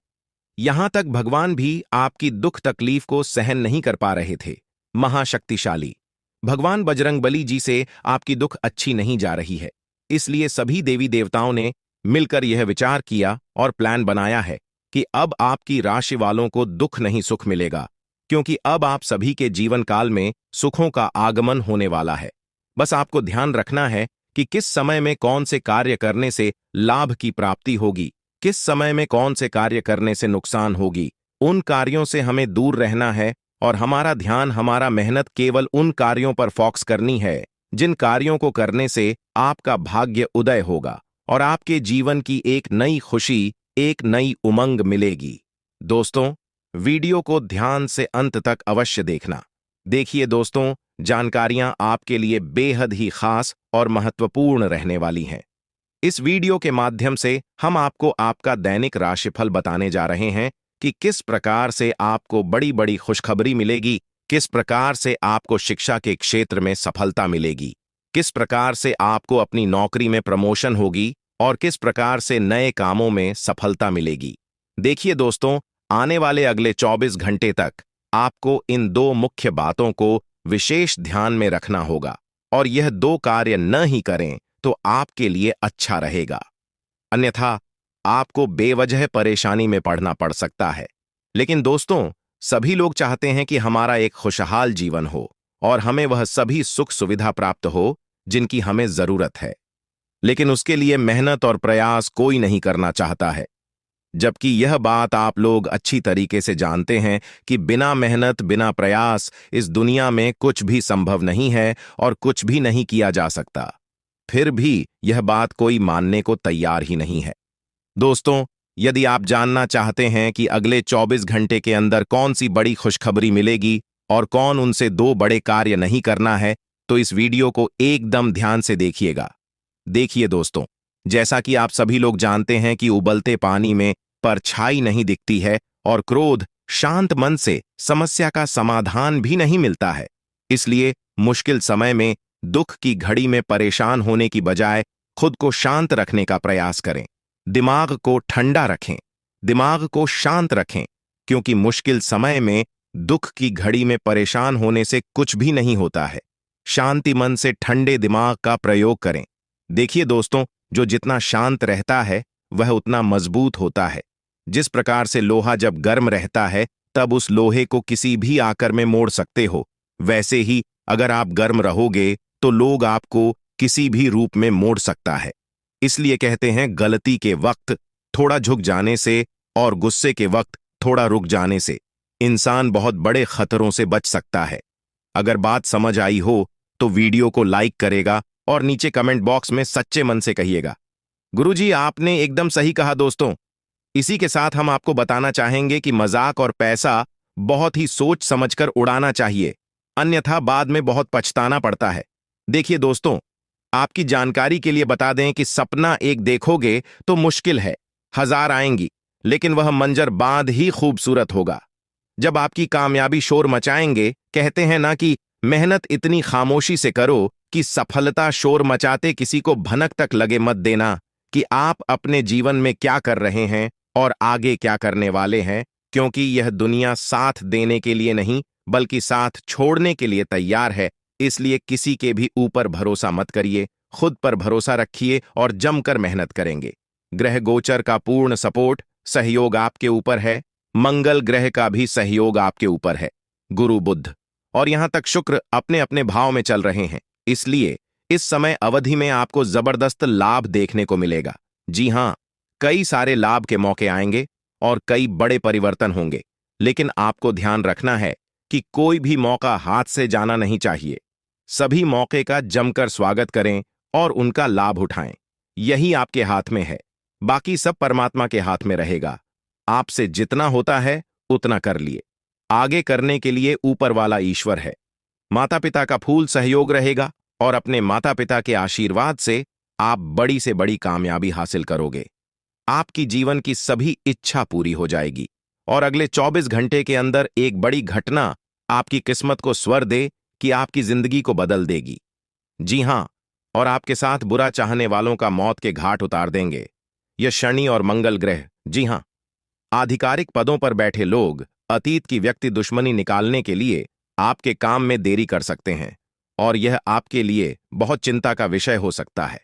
यहां तक भगवान भी आपकी दुख तकलीफ को सहन नहीं कर पा रहे थे। महाशक्तिशाली भगवान बजरंगबली जी से आपकी दुख अच्छी नहीं जा रही है, इसलिए सभी देवी देवताओं ने मिलकर यह विचार किया और प्लान बनाया है कि अब आपकी राशि वालों को दुख नहीं सुख मिलेगा, क्योंकि अब आप सभी के जीवन काल में सुखों का आगमन होने वाला है। बस आपको ध्यान रखना है कि किस समय में कौन से कार्य करने से लाभ की प्राप्ति होगी, किस समय में कौन से कार्य करने से नुकसान होगी। उन कार्यों से हमें दूर रहना है और हमारा ध्यान, हमारा मेहनत केवल उन कार्यों पर फोकस करनी है जिन कार्यों को करने से आपका भाग्य उदय होगा और आपके जीवन की एक नई खुशी, एक नई उमंग मिलेगी। दोस्तों, वीडियो को ध्यान से अंत तक अवश्य देखना। देखिए दोस्तों, जानकारियां आपके लिए बेहद ही खास और महत्वपूर्ण रहने वाली हैं। इस वीडियो के माध्यम से हम आपको आपका दैनिक राशिफल बताने जा रहे हैं कि किस प्रकार से आपको बड़ी बड़ी खुशखबरी मिलेगी, किस प्रकार से आपको शिक्षा के क्षेत्र में सफलता मिलेगी, किस प्रकार से आपको अपनी नौकरी में प्रमोशन होगी और किस प्रकार से नए कामों में सफलता मिलेगी। देखिए दोस्तों, आने वाले अगले 24 घंटे तक आपको इन दो मुख्य बातों को विशेष ध्यान में रखना होगा और यह दो कार्य न ही करें तो आपके लिए अच्छा रहेगा, अन्यथा आपको बेवजह परेशानी में पड़ना पड़ सकता है। लेकिन दोस्तों, सभी लोग चाहते हैं कि हमारा एक खुशहाल जीवन हो और हमें वह सभी सुख सुविधा प्राप्त हो जिनकी हमें जरूरत है, लेकिन उसके लिए मेहनत और प्रयास कोई नहीं करना चाहता है। जबकि यह बात आप लोग अच्छी तरीके से जानते हैं कि बिना मेहनत, बिना प्रयास इस दुनिया में कुछ भी संभव नहीं है और कुछ भी नहीं किया जा सकता। फिर भी यह बात कोई मानने को तैयार ही नहीं है। दोस्तों, यदि आप जानना चाहते हैं कि अगले 24 घंटे के अंदर कौन सी बड़ी खुशखबरी मिलेगी और कौन उनसे दो बड़े कार्य नहीं करना है, तो इस वीडियो को एकदम ध्यान से देखिएगा। देखिए दोस्तों, जैसा कि आप सभी लोग जानते हैं कि उबलते पानी में परछाई नहीं दिखती है और क्रोध, शांत मन से समस्या का समाधान भी नहीं मिलता है। इसलिए मुश्किल समय में, दुख की घड़ी में परेशान होने की बजाय खुद को शांत रखने का प्रयास करें। दिमाग को ठंडा रखें, दिमाग को शांत रखें, क्योंकि मुश्किल समय में, दुख की घड़ी में परेशान होने से कुछ भी नहीं होता है। शांति मन से ठंडे दिमाग का प्रयोग करें। देखिए दोस्तों, जो जितना शांत रहता है वह उतना मजबूत होता है। जिस प्रकार से लोहा जब गर्म रहता है तब उस लोहे को किसी भी आकर में मोड़ सकते हो, वैसे ही अगर आप गर्म रहोगे तो लोग आपको किसी भी रूप में मोड़ सकता है। इसलिए कहते हैं, गलती के वक्त थोड़ा झुक जाने से और गुस्से के वक्त थोड़ा रुक जाने से इंसान बहुत बड़े खतरों से बच सकता है। अगर बात समझ आई हो तो वीडियो को लाइक करेगा और नीचे कमेंट बॉक्स में सच्चे मन से कहिएगा, गुरुजी, आपने एकदम सही कहा दोस्तों। इसी के साथ हम आपको बताना चाहेंगे कि मजाक और पैसा बहुत ही सोच समझकर उड़ाना चाहिए, अन्यथा बाद में बहुत पछताना पड़ता है। देखिए दोस्तों, आपकी जानकारी के लिए बता दें कि सपना एक देखोगे तो मुश्किल है, 1000 आएंगी, लेकिन वह मंजर बाद ही खूबसूरत होगा। जब आपकी कामयाबी शोर मचाएंगे, कहते हैं ना कि मेहनत इतनी खामोशी से करो कि सफलता शोर मचाते किसी को भनक तक लगे मत देना कि आप अपने जीवन में क्या कर रहे हैं और आगे क्या करने वाले हैं, क्योंकि यह दुनिया साथ देने के लिए नहीं बल्कि साथ छोड़ने के लिए तैयार है। इसलिए किसी के भी ऊपर भरोसा मत करिए, खुद पर भरोसा रखिए और जमकर मेहनत करेंगे। ग्रह गोचर का पूर्ण सपोर्ट सहयोग आपके ऊपर है, मंगल ग्रह का भी सहयोग आपके ऊपर है, गुरु बुध और यहां तक शुक्र अपने अपने भाव में चल रहे हैं। इसलिए इस समय अवधि में आपको जबरदस्त लाभ देखने को मिलेगा। जी हां, कई सारे लाभ के मौके आएंगे और कई बड़े परिवर्तन होंगे, लेकिन आपको ध्यान रखना है कि कोई भी मौका हाथ से जाना नहीं चाहिए। सभी मौके का जमकर स्वागत करें और उनका लाभ उठाएं। यही आपके हाथ में है, बाकी सब परमात्मा के हाथ में रहेगा। आपसे जितना होता है उतना कर लिए, आगे करने के लिए ऊपर वाला ईश्वर है। माता पिता का फूल सहयोग रहेगा और अपने माता पिता के आशीर्वाद से आप बड़ी से बड़ी कामयाबी हासिल करोगे। आपकी जीवन की सभी इच्छा पूरी हो जाएगी और अगले 24 घंटे के अंदर एक बड़ी घटना आपकी किस्मत को स्वर दे कि आपकी जिंदगी को बदल देगी। जी हां, और आपके साथ बुरा चाहने वालों का मौत के घाट उतार देंगे। यह शनि और मंगल ग्रह, जी हां, आधिकारिक पदों पर बैठे लोग अतीत की व्यक्ति दुश्मनी निकालने के लिए आपके काम में देरी कर सकते हैं और यह आपके लिए बहुत चिंता का विषय हो सकता है।